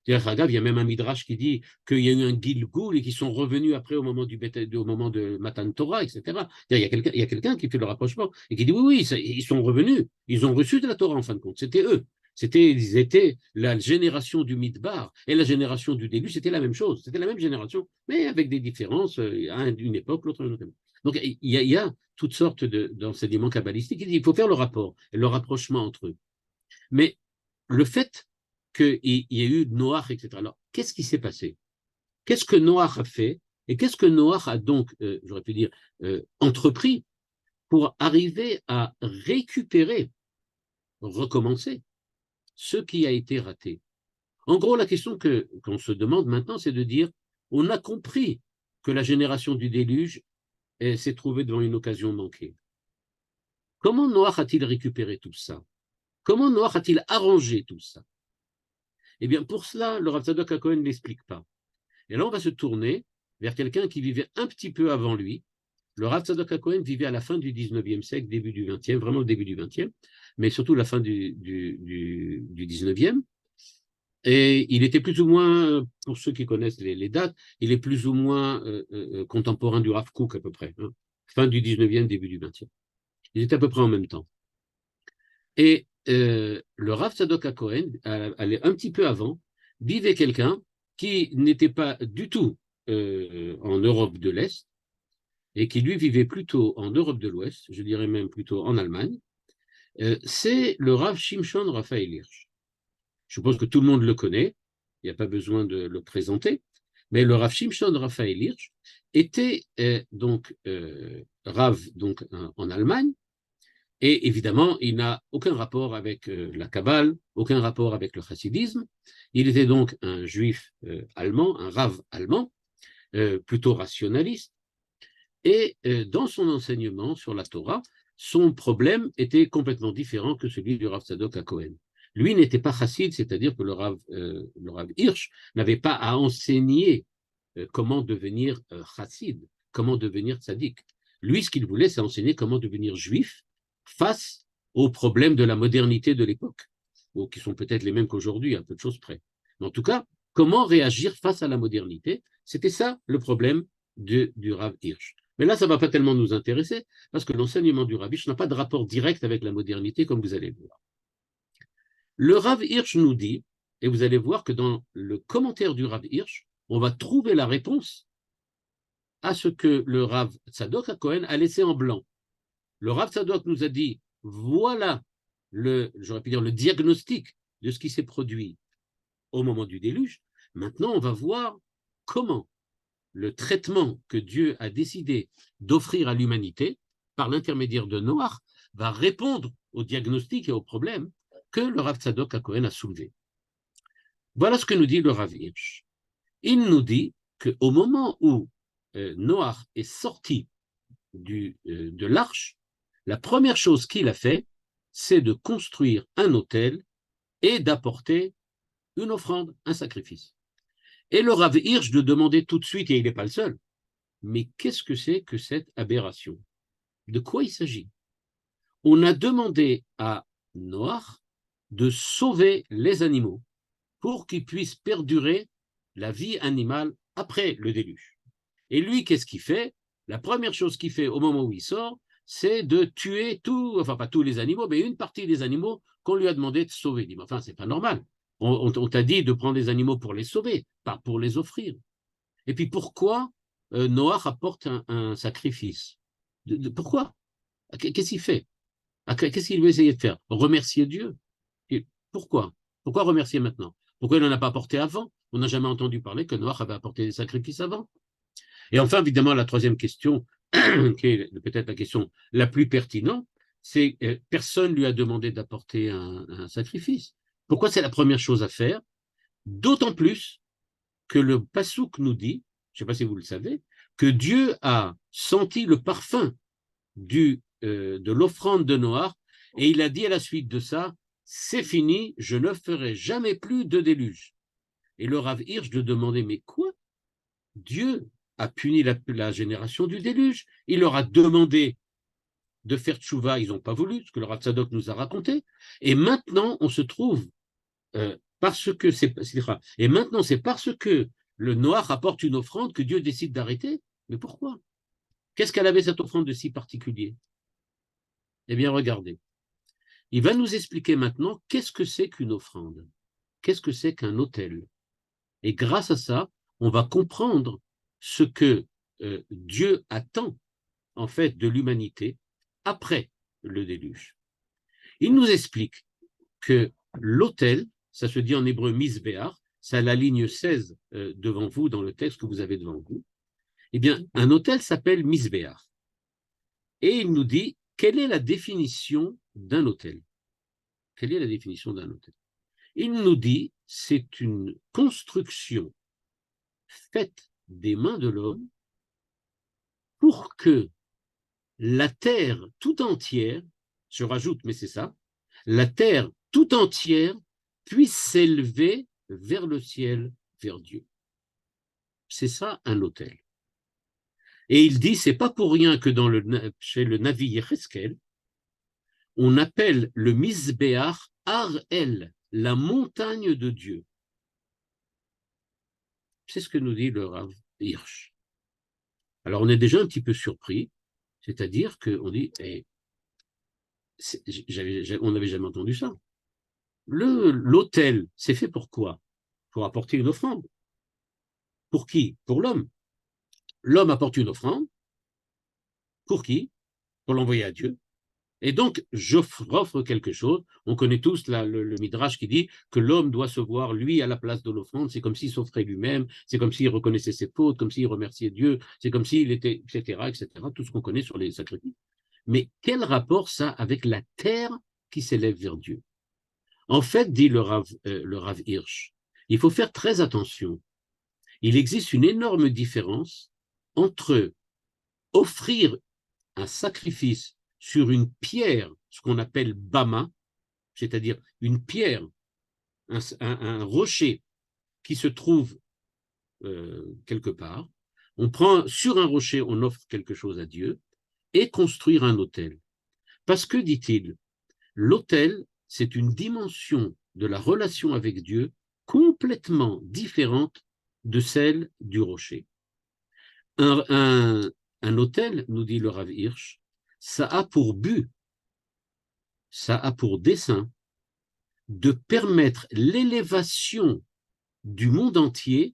Il y a même un midrash qui dit qu'il y a eu un Gilgoul et qu'ils sont revenus après au moment de Matan Torah, etc. Il y a quelqu'un qui fait le rapprochement et qui dit oui, ils sont revenus, ils ont reçu de la Torah en fin de compte. C'était eux. Ils étaient la génération du Midbar et la génération du déluge, c'était la même chose. C'était la même génération, mais avec des différences, une époque, l'autre, une autre. Donc il y a toutes sortes d'enseignements kabbalistiques. Il faut faire le rapport et le rapprochement entre eux. Mais le fait qu'il y ait eu Noach, etc. Alors, qu'est-ce qui s'est passé? Qu'est-ce que Noach a fait? Et qu'est-ce que Noach a donc, j'aurais pu dire, entrepris pour arriver à récupérer, recommencer ce qui a été raté? En gros, la question qu'on se demande maintenant, c'est de dire, on a compris que la génération du déluge s'est trouvée devant une occasion manquée. Comment Noach a-t-il récupéré tout ça? Comment Noach a-t-il arrangé tout ça? Eh bien, pour cela, le Rav Tzadok HaKohen ne l'explique pas. Et là, on va se tourner vers quelqu'un qui vivait un petit peu avant lui. Le Rav Tzadok HaKohen vivait à la fin du 19e siècle, début du 20e, vraiment le début du 20e, mais surtout la fin du 19e. Et il était plus ou moins, pour ceux qui connaissent les dates, il est plus ou moins contemporain du Rav Kook à peu près, hein, fin du 19e, début du 20e. Ils étaient à peu près en même temps. Et le Rav Tzadok HaKohen, un petit peu avant, vivait quelqu'un qui n'était pas du tout en Europe de l'Est et qui lui vivait plutôt en Europe de l'Ouest, je dirais même plutôt en Allemagne. C'est le Rav Shimshon Raphaël Hirsch. Je suppose que tout le monde le connaît, il n'y a pas besoin de le présenter, mais le Rav Shimshon Raphaël Hirsch était donc Rav donc, en Allemagne. Et évidemment, il n'a aucun rapport avec la Kabbale, aucun rapport avec le chassidisme. Il était donc un juif allemand, un rave allemand, plutôt rationaliste, Et dans son enseignement sur la Torah, son problème était complètement différent que celui du Rav Tzadok HaKohen. Lui n'était pas chassid, c'est-à-dire que le Rav Hirsch n'avait pas à enseigner comment devenir chassid, comment devenir tzaddik. Lui, ce qu'il voulait, c'est enseigner comment devenir juif face aux problèmes de la modernité de l'époque, ou qui sont peut-être les mêmes qu'aujourd'hui, à peu de choses près. Mais en tout cas, comment réagir face à la modernité, c'était ça le problème du Rav Hirsch. Mais là, ça ne va pas tellement nous intéresser, parce que l'enseignement du Rav Hirsch n'a pas de rapport direct avec la modernité, comme vous allez le voir. Le Rav Hirsch nous dit, et vous allez voir que dans le commentaire du Rav Hirsch, on va trouver la réponse à ce que le Rav Tzadok HaKohen a laissé en blanc. Le Rav Tzadok nous a dit, voilà j'aurais pu dire le diagnostic de ce qui s'est produit au moment du déluge. Maintenant, on va voir comment le traitement que Dieu a décidé d'offrir à l'humanité par l'intermédiaire de Noach va répondre au diagnostic et aux problèmes que le Rav Tzadok HaKohen a soulevé. Voilà ce que nous dit le Rav Hirsch. Il nous dit qu'au moment où Noach est sorti de l'arche, la première chose qu'il a fait, c'est de construire un autel et d'apporter une offrande, un sacrifice. Et le Rav Hirsch de demander tout de suite, et il n'est pas le seul, mais qu'est-ce que c'est que cette aberration? De quoi il s'agit? On a demandé à Noach de sauver les animaux pour qu'ils puissent perdurer la vie animale après le déluge. Et lui, qu'est-ce qu'il fait? La première chose qu'il fait au moment où il sort, c'est de tuer enfin pas tous les animaux, mais une partie des animaux qu'on lui a demandé de sauver. Il dit, mais enfin, c'est pas normal. On t'a dit de prendre des animaux pour les sauver, pas pour les offrir. Et puis pourquoi Noach apporte un sacrifice? Pourquoi? Qu'est-ce qu'il fait? Qu'est-ce qu'il veut essayer de faire? Remercier Dieu? Et pourquoi? Pourquoi remercier maintenant? Pourquoi il n'en a pas apporté avant? On n'a jamais entendu parler que Noach avait apporté des sacrifices avant. Et enfin, évidemment, la troisième question, qui est peut-être la question la plus pertinente, c'est personne ne lui a demandé d'apporter un sacrifice. Pourquoi c'est la première chose à faire? D'autant plus que le Passouk nous dit, je ne sais pas si vous le savez, que Dieu a senti le parfum de l'offrande de Noach, et il a dit à la suite de ça, c'est fini, je ne ferai jamais plus de déluge. Et le Rav Hirsch de demander, mais quoi? Dieu a puni la génération du déluge. Il leur a demandé de faire tchouva, ils n'ont pas voulu, ce que le Rav Tzadok nous a raconté. Et maintenant, on se trouve, parce que et maintenant, c'est parce que le Noach apporte une offrande que Dieu décide d'arrêter. Mais pourquoi? Qu'est-ce qu'elle avait cette offrande de si particulier? Eh bien, regardez. Il va nous expliquer maintenant qu'est-ce que c'est qu'une offrande, qu'est-ce que c'est qu'un autel. Et grâce à ça, on va comprendre ce que Dieu attend en fait de l'humanité après le déluge. Il nous explique que l'autel, ça se dit en hébreu misbéar, c'est à la ligne 16 devant vous dans le texte que vous avez devant vous. Eh bien, un autel s'appelle misbéar. Et il nous dit quelle est la définition d'un autel. Quelle est la définition d'un autel? Il nous dit c'est une construction faite des mains de l'homme pour que la terre tout entière, je rajoute, mais c'est ça, la terre tout entière puisse s'élever vers le ciel, vers Dieu. C'est ça un autel. Et il dit, c'est pas pour rien que chez le Navi Yecheskel, on appelle le Misbéach Ar-El, la montagne de Dieu. C'est ce que nous dit le Rav Hirsch. Alors on est déjà un petit peu surpris, c'est-à-dire qu'on dit, on n'avait jamais entendu ça. L'autel, c'est fait pour quoi? Pour apporter une offrande. Pour qui? Pour l'homme. L'homme apporte une offrande. Pour qui? Pour l'envoyer à Dieu. Et donc, j'offre quelque chose. On connaît tous le Midrash qui dit que l'homme doit se voir, lui, à la place de l'offrande. C'est comme s'il s'offrait lui-même, c'est comme s'il reconnaissait ses fautes, comme s'il remerciait Dieu, c'est comme s'il était, etc., etc., tout ce qu'on connaît sur les sacrifices. Mais quel rapport ça avec la terre qui s'élève vers Dieu? En fait, dit le Rav Hirsch, il faut faire très attention. Il existe une énorme différence entre offrir un sacrifice sur une pierre, ce qu'on appelle bama, c'est-à-dire une pierre, un rocher qui se trouve quelque part. On prend sur un rocher, on offre quelque chose à Dieu et construire un autel. Parce que, dit-il, l'autel, c'est une dimension de la relation avec Dieu complètement différente de celle du rocher. Un autel, nous dit le Rav Hirsch, ça a pour but, ça a pour dessein de permettre l'élévation du monde entier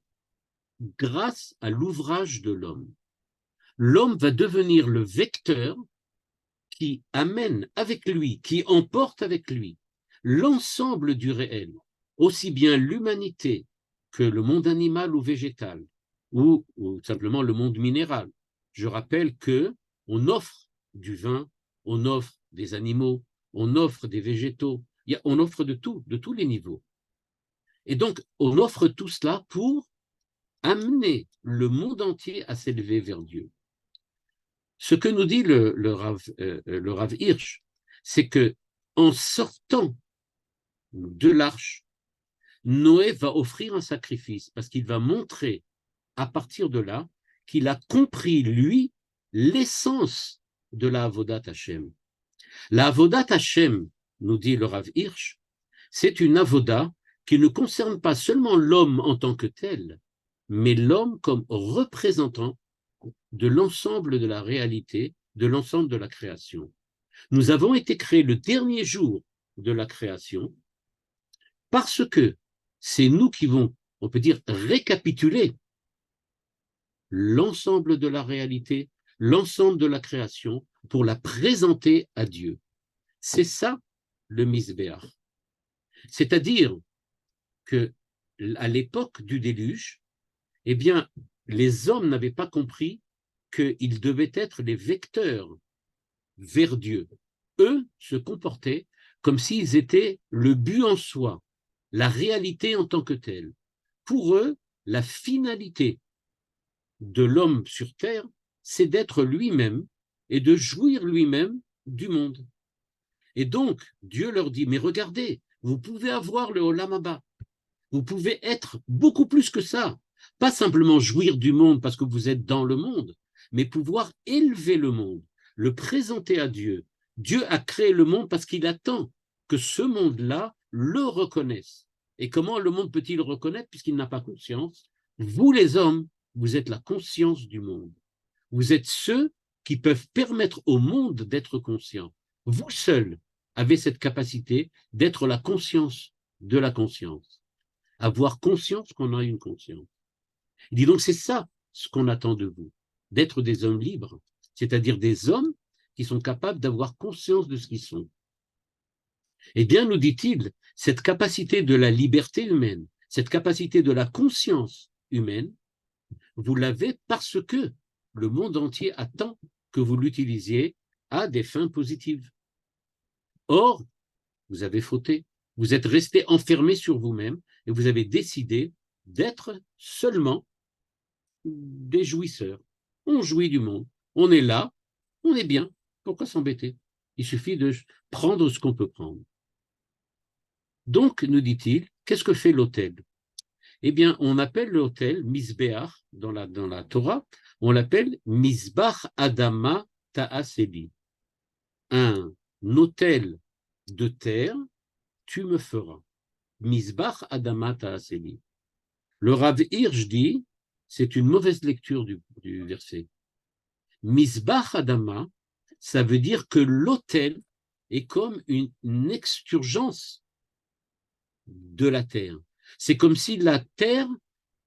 grâce à l'ouvrage de l'homme. L'homme va devenir le vecteur qui amène avec lui, qui emporte avec lui l'ensemble du réel, aussi bien l'humanité que le monde animal ou végétal, ou simplement le monde minéral. Je rappelle que on offre du vin, on offre des animaux, on offre des végétaux, on offre de tout, de tous les niveaux. Et donc, on offre tout cela pour amener le monde entier à s'élever vers Dieu. Ce que nous dit le Rav Hirsch, c'est que en sortant de l'arche, Noé va offrir un sacrifice parce qu'il va montrer à partir de là qu'il a compris, lui, l'essence de la Avodat Hashem. La Avodat Hashem, nous dit le Rav Hirsch, c'est une avoda qui ne concerne pas seulement l'homme en tant que tel, mais l'homme comme représentant de l'ensemble de la réalité, de l'ensemble de la création. Nous avons été créés le dernier jour de la création parce que c'est nous qui vont, on peut dire, récapituler l'ensemble de la réalité, l'ensemble de la création pour la présenter à Dieu. C'est ça le Misbéach. C'est-à-dire que à l'époque du déluge, eh bien, les hommes n'avaient pas compris qu'ils devaient être les vecteurs vers Dieu. Eux se comportaient comme s'ils étaient le but en soi, la réalité en tant que telle. Pour eux, la finalité de l'homme sur terre, c'est d'être lui-même et de jouir lui-même du monde. Et donc, Dieu leur dit, mais regardez, vous pouvez avoir le Olam Haba, vous pouvez être beaucoup plus que ça, pas simplement jouir du monde parce que vous êtes dans le monde, mais pouvoir élever le monde, le présenter à Dieu. Dieu a créé le monde parce qu'il attend que ce monde-là le reconnaisse. Et comment le monde peut-il le reconnaître puisqu'il n'a pas conscience? Vous les hommes, vous êtes la conscience du monde. Vous êtes ceux qui peuvent permettre au monde d'être conscient. Vous seuls avez cette capacité d'être la conscience de la conscience. Avoir conscience qu'on a une conscience. Il dit donc c'est ça ce qu'on attend de vous, d'être des hommes libres, c'est-à-dire des hommes qui sont capables d'avoir conscience de ce qu'ils sont. Eh bien, nous dit-il, cette capacité de la liberté humaine, cette capacité de la conscience humaine, vous l'avez parce que le monde entier attend que vous l'utilisiez à des fins positives. Or, vous avez fauté, vous êtes resté enfermé sur vous-même et vous avez décidé d'être seulement des jouisseurs. On jouit du monde, on est là, on est bien, pourquoi s'embêter? Il suffit de prendre ce qu'on peut prendre. Donc, nous dit-il, qu'est-ce que fait l'autel? Eh bien, on appelle l'autel Misbéach dans la Torah, on l'appelle Misbach Adama Ta'aseli. Un autel de terre, tu me feras. Misbach Adama Ta'aseli. Le Rav Hirsch dit, c'est une mauvaise lecture du verset. Misbach Adama, ça veut dire que l'autel est comme une exturgence de la terre. C'est comme si la terre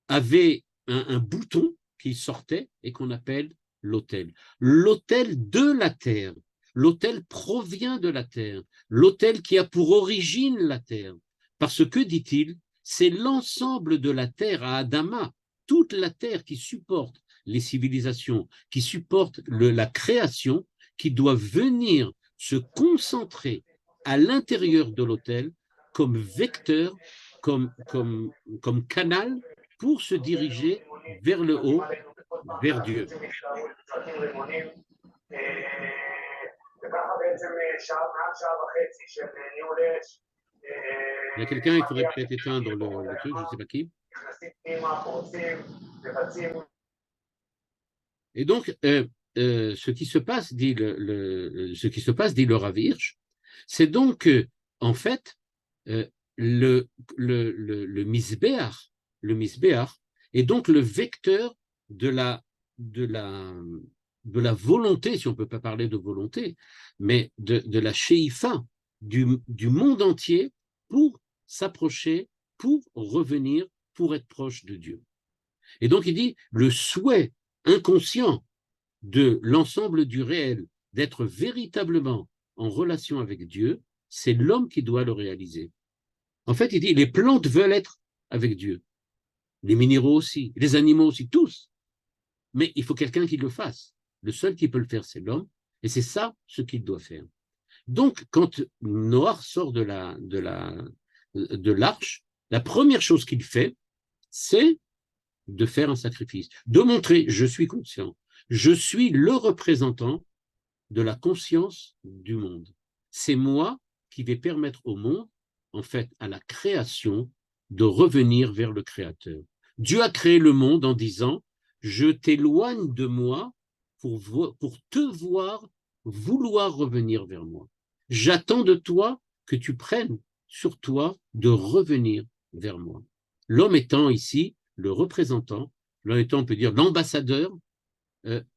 avait un bouton qui sortait et qu'on appelle l'autel. L'autel de la terre. L'autel provient de la terre. L'autel qui a pour origine la terre. Parce que, dit-il, c'est l'ensemble de la terre à Adama, toute la terre qui supporte les civilisations, qui supporte la création, qui doit venir se concentrer à l'intérieur de l'autel comme vecteur, comme canal pour se diriger vers le haut, vers Dieu. Il y a quelqu'un, il faudrait peut-être éteindre le truc, je ne sais pas qui. Et donc, ce qui se passe, dit le Rav Hirsch, c'est donc que, en fait, le misbéach est donc le vecteur de la volonté, si on ne peut pas parler de volonté, mais de la sheïfa du monde entier pour s'approcher, pour revenir, pour être proche de Dieu. Et donc il dit, le souhait inconscient de l'ensemble du réel, d'être véritablement en relation avec Dieu, c'est l'homme qui doit le réaliser. En fait, il dit, les plantes veulent être avec Dieu, les minéraux aussi, les animaux aussi, tous. Mais il faut quelqu'un qui le fasse. Le seul qui peut le faire, c'est l'homme, et c'est ça ce qu'il doit faire. Donc, quand Noach sort de l'arche, la première chose qu'il fait, c'est de faire un sacrifice, de montrer, je suis conscient, je suis le représentant de la conscience du monde. C'est moi qui vais permettre au monde, en fait, à la création, de revenir vers le Créateur. Dieu a créé le monde en disant, je t'éloigne de moi pour te voir vouloir revenir vers moi. J'attends de toi que tu prennes sur toi de revenir vers moi. L'homme étant ici le représentant, l'homme étant, on peut dire, l'ambassadeur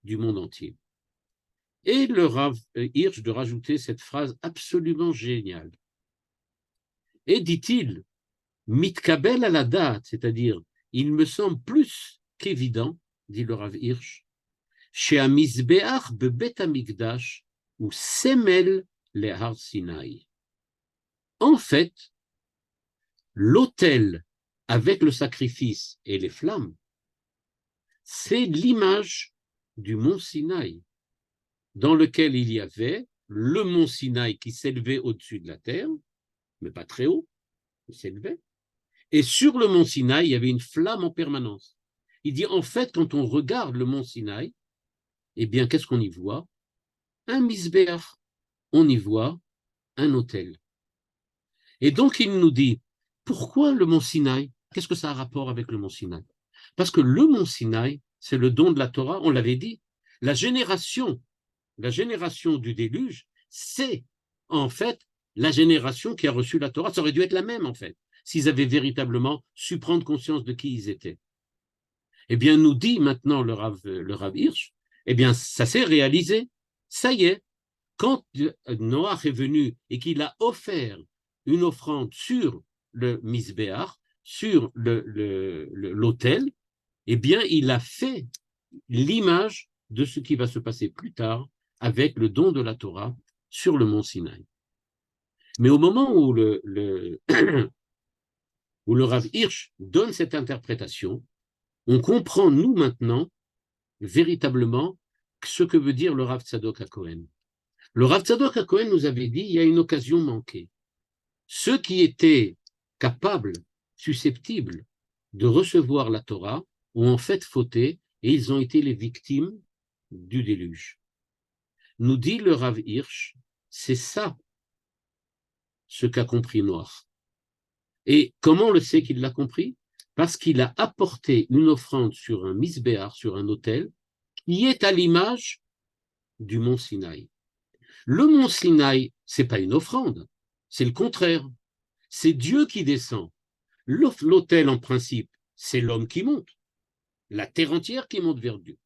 du monde entier. Et le Rav Hirsch de rajouter cette phrase absolument géniale. Et dit-il, mitkabel à la date, c'est-à-dire, il me semble plus qu'évident, dit le Rav Hirsch, chez Amizbeach bebet amigdash ou semel le Har Sinai. En fait, l'autel avec le sacrifice et les flammes, c'est l'image du mont Sinaï, dans lequel il y avait le mont Sinaï qui s'élevait au-dessus de la terre, mais pas très haut, il s'élevait. Et sur le mont Sinaï, il y avait une flamme en permanence. Il dit, en fait, quand on regarde le mont Sinaï, eh bien, qu'est-ce qu'on y voit? Un misbéach. On y voit un autel. Et donc, il nous dit, pourquoi le mont Sinaï? Qu'est-ce que ça a rapport avec le mont Sinaï? Parce que le mont Sinaï, c'est le don de la Torah, on l'avait dit. La génération du déluge, c'est en fait la génération qui a reçu la Torah. Ça aurait dû être la même, en fait, s'ils avaient véritablement su prendre conscience de qui ils étaient. Eh bien, nous dit maintenant le Rav Hirsch, eh bien, ça s'est réalisé. Ça y est, quand Noach est venu et qu'il a offert une offrande sur le misbéach, sur l'autel, eh bien, il a fait l'image de ce qui va se passer plus tard avec le don de la Torah sur le mont Sinaï. Mais au moment où où le Rav Hirsch donne cette interprétation, on comprend, nous, maintenant, véritablement, ce que veut dire le Rav Tzadok HaKohen. Le Rav Tzadok HaKohen nous avait dit, il y a une occasion manquée. Ceux qui étaient capables, susceptibles de recevoir la Torah ont en fait fauté et ils ont été les victimes du déluge. Nous dit le Rav Hirsch, c'est ça ce qu'a compris Noach. Et comment on le sait qu'il l'a compris? Parce qu'il a apporté une offrande sur un misbéach, sur un autel, qui est à l'image du mont Sinaï. Le mont Sinaï, c'est pas une offrande, c'est le contraire. C'est Dieu qui descend. L'autel, en principe, c'est l'homme qui monte, la terre entière qui monte vers Dieu.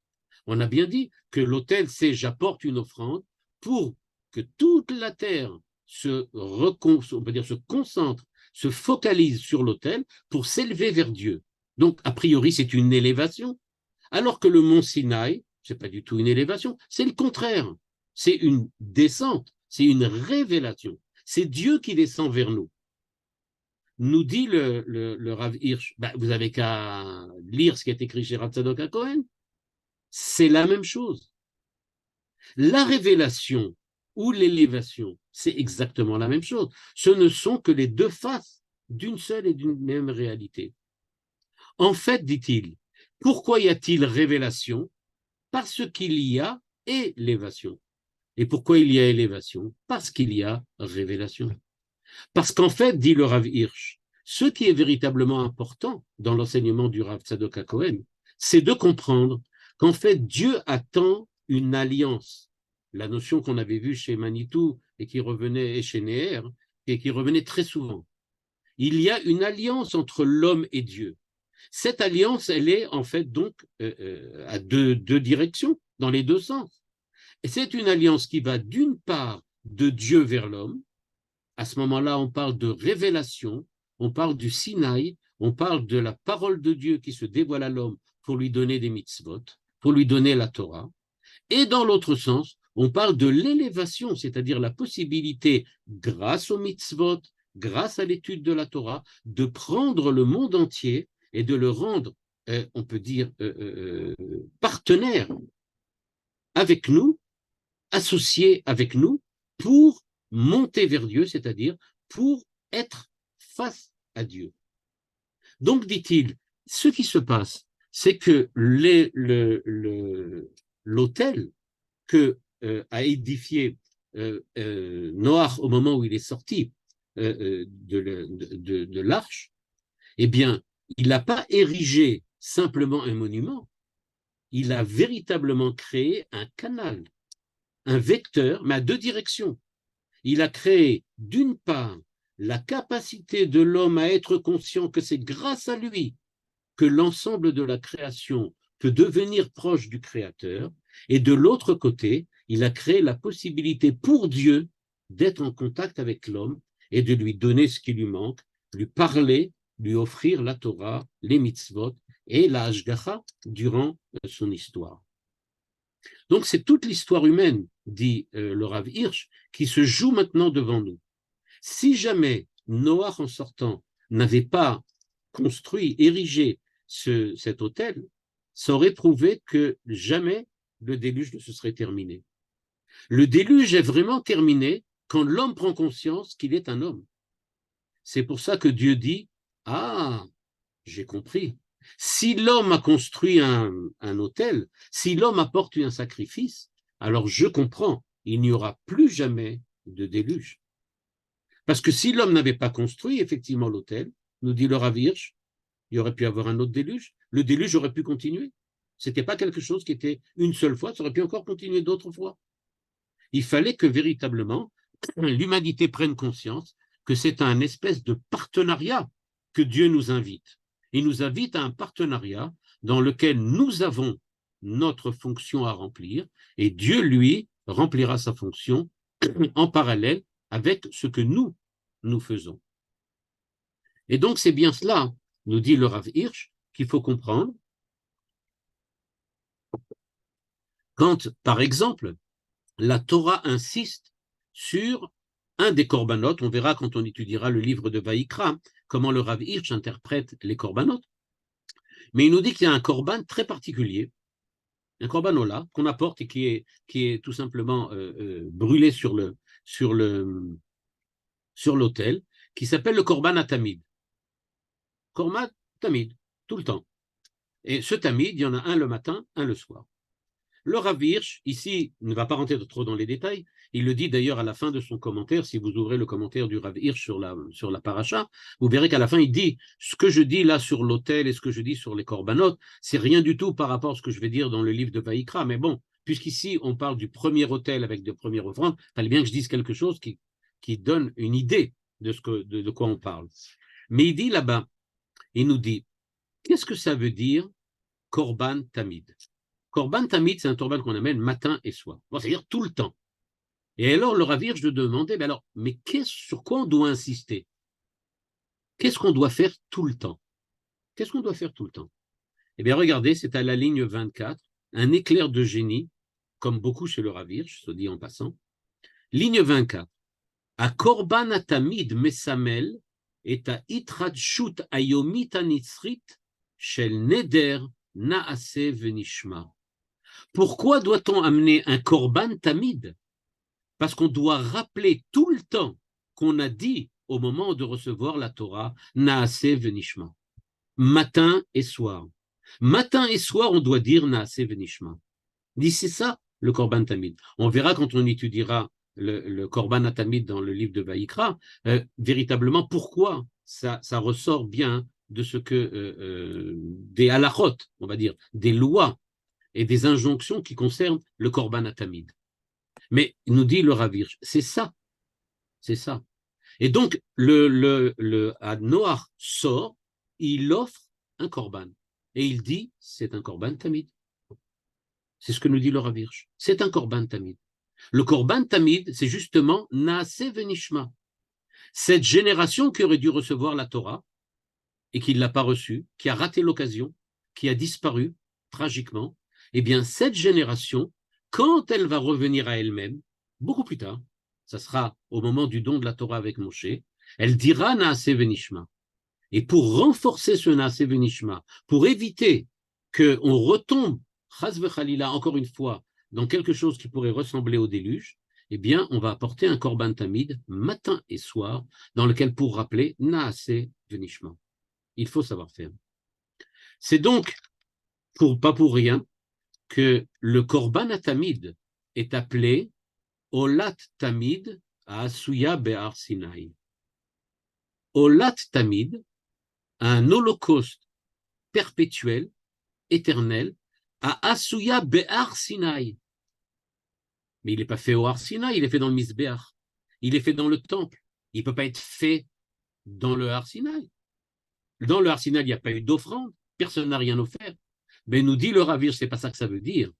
On a bien dit que l'autel, c'est j'apporte une offrande pour que toute la terre on peut dire, se concentre, se focalise sur l'autel pour s'élever vers Dieu. Donc, a priori, c'est une élévation. Alors que le mont Sinaï, c'est pas du tout une élévation, c'est le contraire. C'est une descente, c'est une révélation. C'est Dieu qui descend vers nous. Nous dit le Rav Hirsch, vous avez qu'à lire ce qui est écrit chez Rav Tzadok HaKohen. C'est la même chose. La révélation ou l'élévation, c'est exactement la même chose. Ce ne sont que les deux faces d'une seule et d'une même réalité. En fait, dit-il, Pourquoi y a-t-il révélation? Parce qu'il y a élévation. Et pourquoi il y a élévation? Parce qu'il y a révélation. Parce qu'en fait, dit le Rav Hirsch, ce qui est véritablement important dans l'enseignement du Rav Tzadok HaKohen, c'est de comprendre qu'en fait, Dieu attend une alliance. La notion qu'on avait vue chez Manitou et qui revenait et chez Néer, et qui revenait très souvent. Il y a une alliance entre l'homme et Dieu. Cette alliance, elle est en fait donc à deux directions, dans les deux sens. Et c'est une alliance qui va d'une part de Dieu vers l'homme. À ce moment-là, on parle de révélation, on parle du Sinaï, on parle de la parole de Dieu qui se dévoile à l'homme pour lui donner des mitzvot, pour lui donner la Torah. Et dans l'autre sens, on parle de l'élévation, c'est-à-dire la possibilité, grâce aux mitzvot, grâce à l'étude de la Torah, de prendre le monde entier et de le rendre, on peut dire, partenaire avec nous, associé avec nous, pour monter vers Dieu, c'est-à-dire pour être face à Dieu. Donc, dit-il, ce qui se passe, c'est que l'autel que a édifié Noach au moment où il est sorti de l'arche, eh bien, il n'a pas érigé simplement un monument, il a véritablement créé un canal, un vecteur, mais à deux directions. Il a créé, d'une part, la capacité de l'homme à être conscient que c'est grâce à lui que l'ensemble de la création peut devenir proche du Créateur, et de l'autre côté, il a créé la possibilité pour Dieu d'être en contact avec l'homme et de lui donner ce qui lui manque, lui parler, lui offrir la Torah, les mitzvot et la Hashgacha durant son histoire. Donc c'est toute l'histoire humaine, dit le Rav Hirsch, qui se joue maintenant devant nous. Si jamais Noach en sortant n'avait pas construit, érigé cet autel, ça aurait prouvé que jamais le déluge ne se serait terminé. Le déluge est vraiment terminé quand l'homme prend conscience qu'il est un homme. C'est pour ça que Dieu dit « Ah, j'ai compris. Si l'homme a construit un autel, si l'homme a porté un sacrifice, alors je comprends, il n'y aura plus jamais de déluge. » Parce que si l'homme n'avait pas construit effectivement l'autel, nous dit le Rav Hirsch, il y aurait pu avoir un autre déluge. Le déluge aurait pu continuer. Ce n'était pas quelque chose qui était une seule fois, ça aurait pu encore continuer d'autres fois. Il fallait que véritablement l'humanité prenne conscience que c'est un espèce de partenariat que Dieu nous invite. Il nous invite à un partenariat dans lequel nous avons notre fonction à remplir et Dieu, lui, remplira sa fonction en parallèle avec ce que nous faisons. Et donc, c'est bien cela, nous dit le Rav Hirsch, qu'il faut comprendre. Quand, par exemple, la Torah insiste sur un des corbanotes, on verra quand on étudiera le livre de Vaïkra, comment le Rav Hirsch interprète les corbanotes, mais il nous dit qu'il y a un corban très particulier, un corbanola qu'on apporte et qui est tout simplement brûlé sur l'autel, qui s'appelle le korban atamid. Korban tamid, tout le temps. Et ce tamid, il y en a un le matin, un le soir. Le Rav Hirsch, ici, ne va pas rentrer trop dans les détails, il le dit d'ailleurs à la fin de son commentaire, si vous ouvrez le commentaire du Rav Hirsch sur la paracha, vous verrez qu'à la fin, il dit, ce que je dis là sur l'autel et ce que je dis sur les korbanot, c'est rien du tout par rapport à ce que je vais dire dans le livre de Vaïkra, mais bon, puisqu'ici, on parle du premier autel avec de premières offrandes, il fallait bien que je dise quelque chose qui donne une idée de quoi on parle. Mais il dit là-bas, il nous dit, qu'est-ce que ça veut dire korban tamid? Korban tamid, c'est un korban qu'on amène matin et soir, bon, c'est-à-dire tout le temps. Et alors, le Rav Hirsch de demander, mais sur quoi on doit insister? Qu'est-ce qu'on doit faire tout le temps? Qu'est-ce qu'on doit faire tout le temps? Eh bien, regardez, c'est à la ligne 24, un éclair de génie, comme beaucoup chez le Rav Hirsch, se dit en passant. Ligne 24. A korban atamid mesamel et a itradshut ayomit anitzrit shel neder naase venishma. Pourquoi doit-on amener un korban tamid? Parce qu'on doit rappeler tout le temps qu'on a dit au moment de recevoir la Torah, naase venishma, matin et soir. Matin et soir, on doit dire Naase Venishma. Il dit, c'est ça le Korban Tamid. On verra quand on étudiera le Korban Tamid dans le livre de Vaïkra, véritablement pourquoi ça ressort bien de ce que des halachot, on va dire, des lois et des injonctions qui concernent le Korban Tamid. Mais il nous dit le Rav Hirsch, c'est ça. C'est ça. Et donc, le Noach sort, il offre un Korban. Et il dit, c'est un Korban Tamid. C'est ce que nous dit le Rav Hirsch. C'est un Korban Tamid. Le Korban Tamid, c'est justement Naase Venishma. Cette génération qui aurait dû recevoir la Torah et qui ne l'a pas reçue, qui a raté l'occasion, qui a disparu tragiquement, eh bien, cette génération, quand elle va revenir à elle-même, beaucoup plus tard, ça sera au moment du don de la Torah avec Moshe, elle dira Naase Venishma. Et pour renforcer ce Naase Venishma, pour éviter qu'on retombe, Chas v'Chalila, encore une fois, dans quelque chose qui pourrait ressembler au déluge, eh bien, on va apporter un Korban Tamid matin et soir, dans lequel, pour rappeler, Naase Venishma. Il faut savoir faire. C'est donc, pas pour rien, que le Korban Tamid est appelé Olat Tamid à Asuya Be'ar Sinai. Olat Tamid, un holocauste perpétuel, éternel, à Asuya Be'ar Sinai. Mais il n'est pas fait au Har Sinai, il est fait dans le Misbéach. Il est fait dans le temple. Il ne peut pas être fait dans le Har Sinai. Dans le Har Sinai, il n'y a pas eu d'offrande. Personne n'a rien offert. Mais nous dit le Rav Hirsch, ce n'est pas ça que ça veut dire.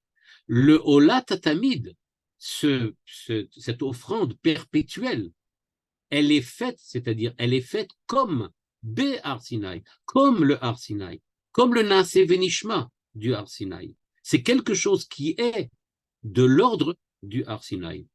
Le Olat Tamid, cette offrande perpétuelle, elle est faite, c'est-à-dire elle est faite comme Be'ar Sinai, comme le Har Sinai, comme le Naase Venishma du Har Sinai. C'est quelque chose qui est de l'ordre du Har Sinai.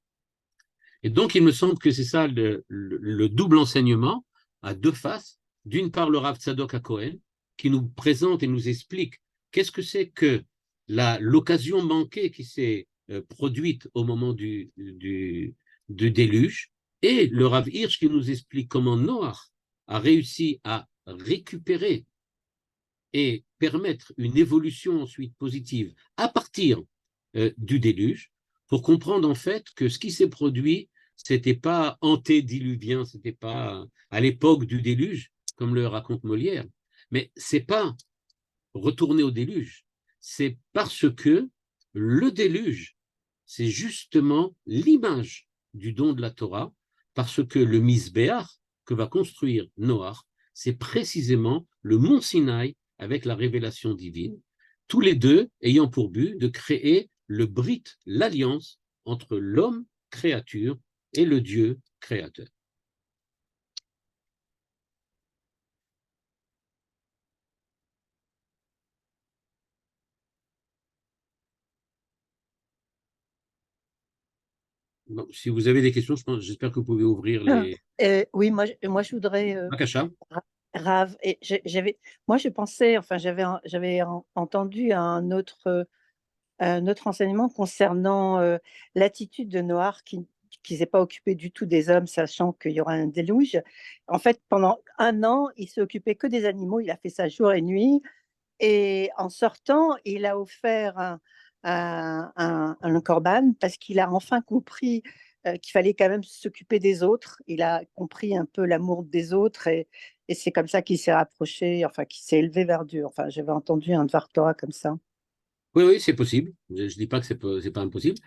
Et donc, il me semble que c'est ça le double enseignement à deux faces. D'une part, le Rav Tzadok HaKohen, qui nous présente et nous explique qu'est-ce que c'est que l'occasion manquée qui s'est produite au moment du déluge, et le Rav Hirsch qui nous explique comment Noach a réussi à récupérer et permettre une évolution ensuite positive à partir du déluge, pour comprendre en fait que ce qui s'est produit, c'était pas antédiluvien, c'était pas à l'époque du déluge, comme le raconte Molière, mais c'est pas retourner au déluge, c'est parce que le déluge, c'est justement l'image du don de la Torah, parce que le Misbéach que va construire Noach, c'est précisément le mont Sinaï avec la révélation divine, tous les deux ayant pour but de créer le Brit, l'alliance entre l'homme créature et le Dieu créateur. Bon, si vous avez des questions, j'espère que vous pouvez ouvrir les... Oui, moi je voudrais, Makasha. Rav, et moi je pensais, enfin j'avais entendu un autre enseignement concernant l'attitude de Noach qui ne s'est pas occupé du tout des hommes, sachant qu'il y aura un déluge. En fait, pendant 1 an, il s'est occupé que des animaux, il a fait ça jour et nuit, et en sortant, il a offert un corban parce qu'il a enfin compris qu'il fallait quand même s'occuper des autres. Il a compris un peu l'amour des autres, et c'est comme ça qu'il s'est rapproché, enfin qu'il s'est élevé vers Dieu. Enfin, j'avais entendu un Dvar Torah comme ça. Oui, c'est possible. Je ne dis pas que c'est pas impossible.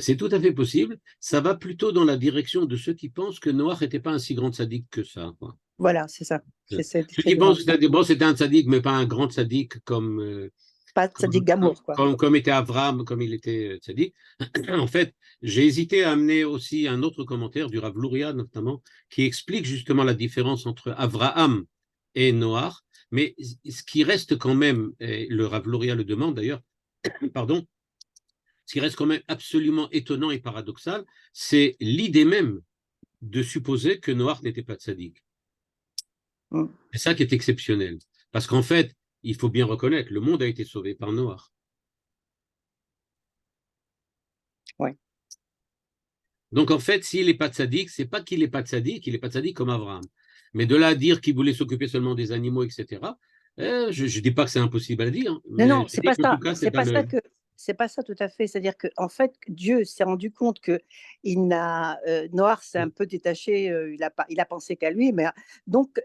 C'est tout à fait possible. Ça va plutôt dans la direction de ceux qui pensent que Noach n'était pas un si grand sadique que ça, quoi. Voilà, c'est ça. Ceux qui pensent que c'était un sadique, mais pas un grand sadique comme... pas sadique d'amour, quoi. Comme était Avram, comme il était sadique. En fait, j'ai hésité à amener aussi un autre commentaire du Rav Luria, notamment, qui explique justement la différence entre Avraham et Noach. Mais ce qui reste quand même, et le Rav Luria le demande d'ailleurs, pardon, ce qui reste quand même absolument étonnant et paradoxal, c'est l'idée même de supposer que Noach n'était pas tzaddik. C'est ça qui est exceptionnel. Parce qu'en fait, il faut bien reconnaître, le monde a été sauvé par Noach. Oui. Donc en fait, s'il n'est pas tzaddik, c'est pas qu'il n'est pas tzaddik, il n'est pas tzaddik comme Abraham. Mais de là à dire qu'il voulait s'occuper seulement des animaux, etc., Je ne dis pas que c'est impossible à dire, Non, mais non, je c'est dis pas qu'en tout ça. cas, C'est pas ça que. C'est pas ça tout à fait. C'est-à-dire que en fait, Dieu s'est rendu compte que Noir s'est un peu détaché. Il a pensé qu'à lui, mais donc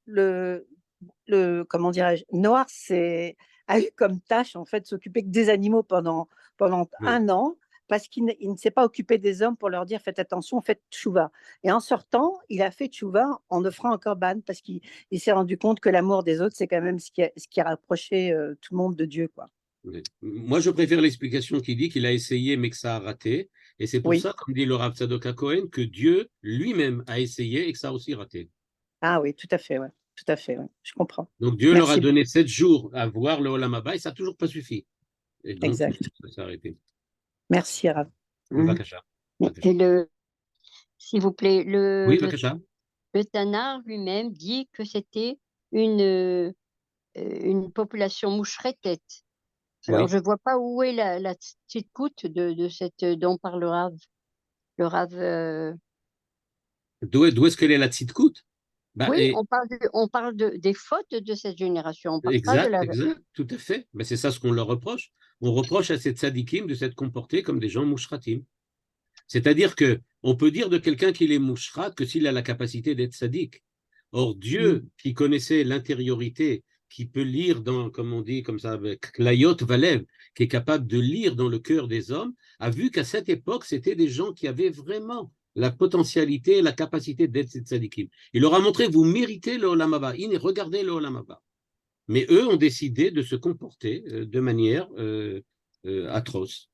le comment dirais-je, Noir a eu comme tâche en fait de s'occuper que des animaux pendant Oui. 1 an parce qu'il ne s'est pas occupé des hommes pour leur dire faites attention, faites tchouva. Et en sortant, il a fait tchouva en offrant un corban parce qu'il s'est rendu compte que l'amour des autres, c'est quand même ce qui a rapproché tout le monde de Dieu, quoi. Oui. Moi, je préfère l'explication qui dit qu'il a essayé, mais que ça a raté. Et c'est pour Oui. ça, comme dit le Rav Tzadok Cohen, que Dieu lui-même a essayé et que ça a aussi raté. Ah oui, tout à fait, ouais. Tout à fait, ouais. Je comprends. Donc Dieu leur a Merci. donné 7 jours à voir le Olam Haba et ça n'a toujours pas suffi. Et donc, Exact. ça s'est arrêté. Merci, Rav. Vakasha. Et s'il vous plaît, Oui, Vakasha. le Tana lui-même dit que c'était une population moucheretette. Alors, Oui. je ne vois pas où est la petite coûte de cette dont parle le Rav. Le Rav, D'où est-ce qu'elle est la tzidkout? Bah, oui, on parle des fautes de cette génération. On parle pas de exact, la. exact, tout à fait. Ben, c'est ça ce qu'on leur reproche. On reproche à ces tzadikim de s'être comportés comme des gens mouchratim. C'est-à-dire que on peut dire de quelqu'un qu'il est mouchrat que s'il a la capacité d'être sadique. Or, Dieu, qui connaissait l'intériorité, qui peut lire dans, comme on dit comme ça, avec Klayot Valev, qui est capable de lire dans le cœur des hommes, a vu qu'à cette époque, c'était des gens qui avaient vraiment la potentialité, la capacité d'être tzadikim. Il leur a montré, vous méritez le Olam Haba. Regardez le Olam Haba. Mais eux ont décidé de se comporter de manière atroce.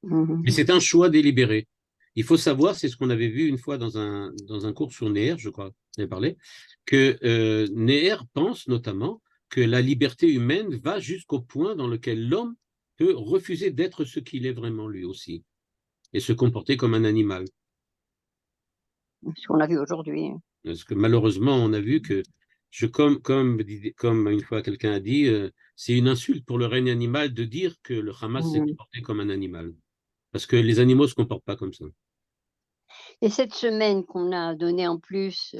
Mais c'est un choix délibéré. Il faut savoir, c'est ce qu'on avait vu une fois dans un cours sur Neher, je crois, j'avais parlé, que Neher pense notamment que la liberté humaine va jusqu'au point dans lequel l'homme peut refuser d'être ce qu'il est vraiment lui aussi et se comporter comme un animal. Ce qu'on a vu aujourd'hui. Parce que malheureusement, on a vu que, comme une fois quelqu'un a dit, c'est une insulte pour le règne animal de dire que le Hamas s'est comporté comme un animal. Parce que les animaux ne se comportent pas comme ça. Et cette semaine qu'on a donnée en plus,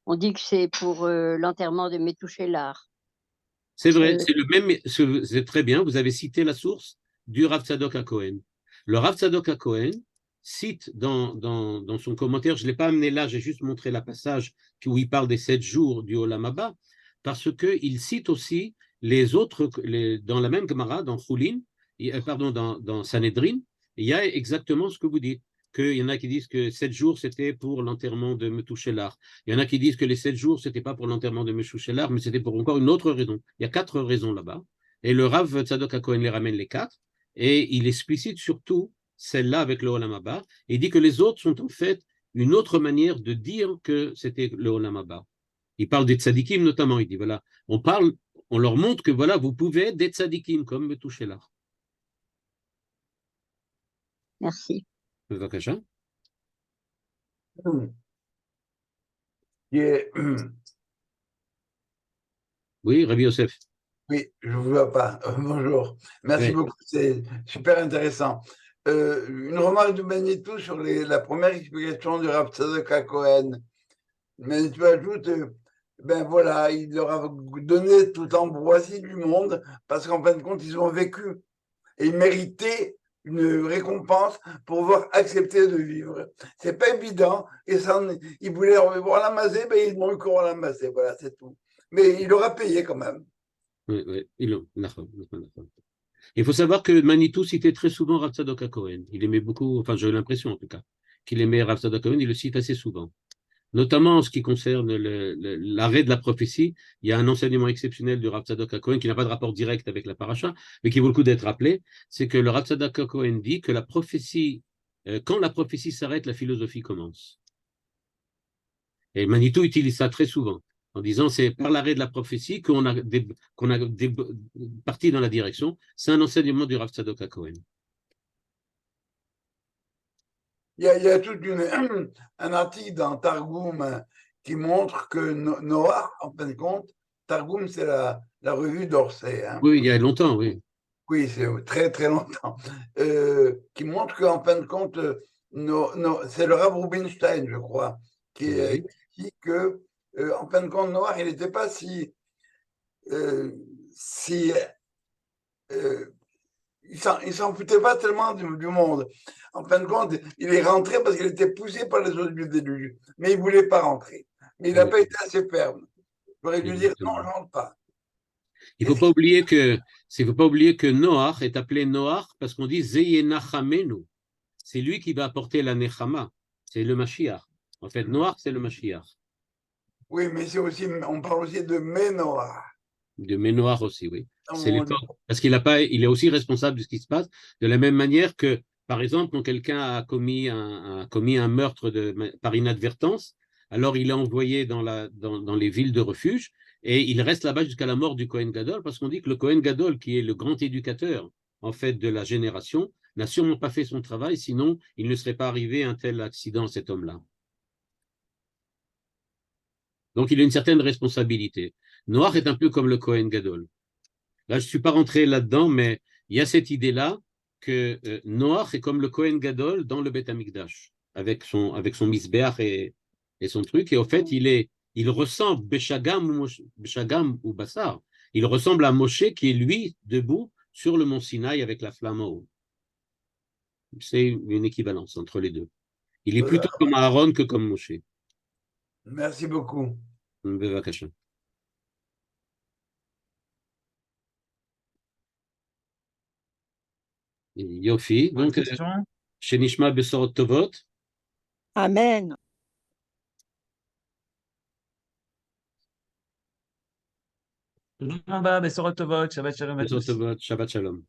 on dit que c'est pour l'enterrement de Metouchellar. C'est vrai, c'est le même, c'est très bien, vous avez cité la source du Rav Tzadok HaKohen. Le Rav Tzadok HaKohen cite dans son commentaire, je ne l'ai pas amené là, j'ai juste montré la passage où il parle des 7 jours du Olam Haba, parce qu'il cite aussi les autres, dans la même Gemara, dans Choulin, pardon, dans Sanhedrin, il y a exactement ce que vous dites, qu'il y en a qui disent que 7 jours c'était pour l'enterrement de Metouchellar. Il y en a qui disent que les 7 jours, ce n'était pas pour l'enterrement de Metouchellar, mais c'était pour encore une autre raison. Il y a 4 raisons là-bas. Et le Rav Tzadok HaKohen les ramène les 4. Et il explicite surtout celle-là avec le Olam Haba. Et il dit que les autres sont en fait une autre manière de dire que c'était le Olam Haba. Il parle des tzadikim notamment. Il dit voilà, on leur montre que voilà, vous pouvez être des tzadikim comme Metouchellar. Merci. Bevakasha. Oui, Rabbi Yosef. Oui, je ne vous vois pas. Bonjour. Merci beaucoup, c'est super intéressant. Une remarque de Manitou sur la première explication du Rav Tzadok HaKohen. Manitou ajoute, ben voilà, il leur a donné toute l'ambroisie du monde parce qu'en fin de compte, ils ont vécu et ils méritaient une récompense pour pouvoir accepter de vivre. C'est pas évident et ça, ils voulaient leur ramasser, ben ils n'ont eu qu'à ramasser, voilà, c'est tout. Mais il aura payé quand même. Oui, il faut savoir que Manitou citait très souvent Rav Tzadok HaKohen. Il aimait beaucoup, enfin j'ai l'impression en tout cas, qu'il aimait Rav Tzadok HaKohen, il le cite assez souvent. Notamment en ce qui concerne l'arrêt de la prophétie, il y a un enseignement exceptionnel du Rav Tzadok HaKohen qui n'a pas de rapport direct avec la paracha, mais qui vaut le coup d'être rappelé, c'est que le Rav Tzadok HaKohen dit que la prophétie, quand la prophétie s'arrête, la philosophie commence. Et Manitou utilise ça très souvent, en disant c'est par l'arrêt de la prophétie qu'on a parti dans la direction. C'est un enseignement du Rav Tzadok HaKohen. Il y a tout un article dans Targum qui montre que Noah, en fin de compte, Targum, c'est la revue d'Orsay. Hein. Oui, il y a longtemps, oui. Oui, c'est très, très longtemps. Qui montre qu'en fin de compte, c'est le Rav Rubinstein, je crois, qui dit que, en fin de compte, Noah, il n'était pas si si il s'en foutait pas tellement du monde. En fin de compte, il est rentré parce qu'il était poussé par les autres du déluge, mais il voulait pas rentrer. Mais il n'a pas été assez ferme. J'aurais dû dire non, je rentre pas. Il ne faut pas oublier que Noach est appelé Noach parce qu'on dit Zeyenachamenu. C'est lui qui va apporter la Nechama. C'est le Mashiach. En fait, Noach, c'est le Mashiach. Oui, mais c'est aussi, on parle aussi de Ménoach. De Ménoach aussi, oui. C'est parce qu'il est aussi responsable de ce qui se passe, de la même manière que, par exemple, quand quelqu'un a commis un meurtre par inadvertance, alors il est envoyé dans les villes de refuge et il reste là-bas jusqu'à la mort du Kohen Gadol, parce qu'on dit que le Kohen Gadol, qui est le grand éducateur, en fait, de la génération, n'a sûrement pas fait son travail, sinon il ne serait pas arrivé à un tel accident, cet homme-là. Donc, il a une certaine responsabilité. Noach est un peu comme le Kohen Gadol. Là, je ne suis pas rentré là-dedans, mais il y a cette idée-là que Noach est comme le Kohen Gadol dans le Beth Amikdash, avec son misbeach et son truc. Et au fait, il ressemble, Beshagam ou Bassar, il ressemble à Moshe qui est lui debout sur le mont Sinaï avec la flamme en haut. C'est une équivalence entre les deux. Il est plutôt comme Aaron que comme Moshe. Merci beaucoup. Bevakasha. Yofi. Donc, Shenishma Besorot Tovot. Amen. Shabbat Shalom à tous. Shabbat Shalom.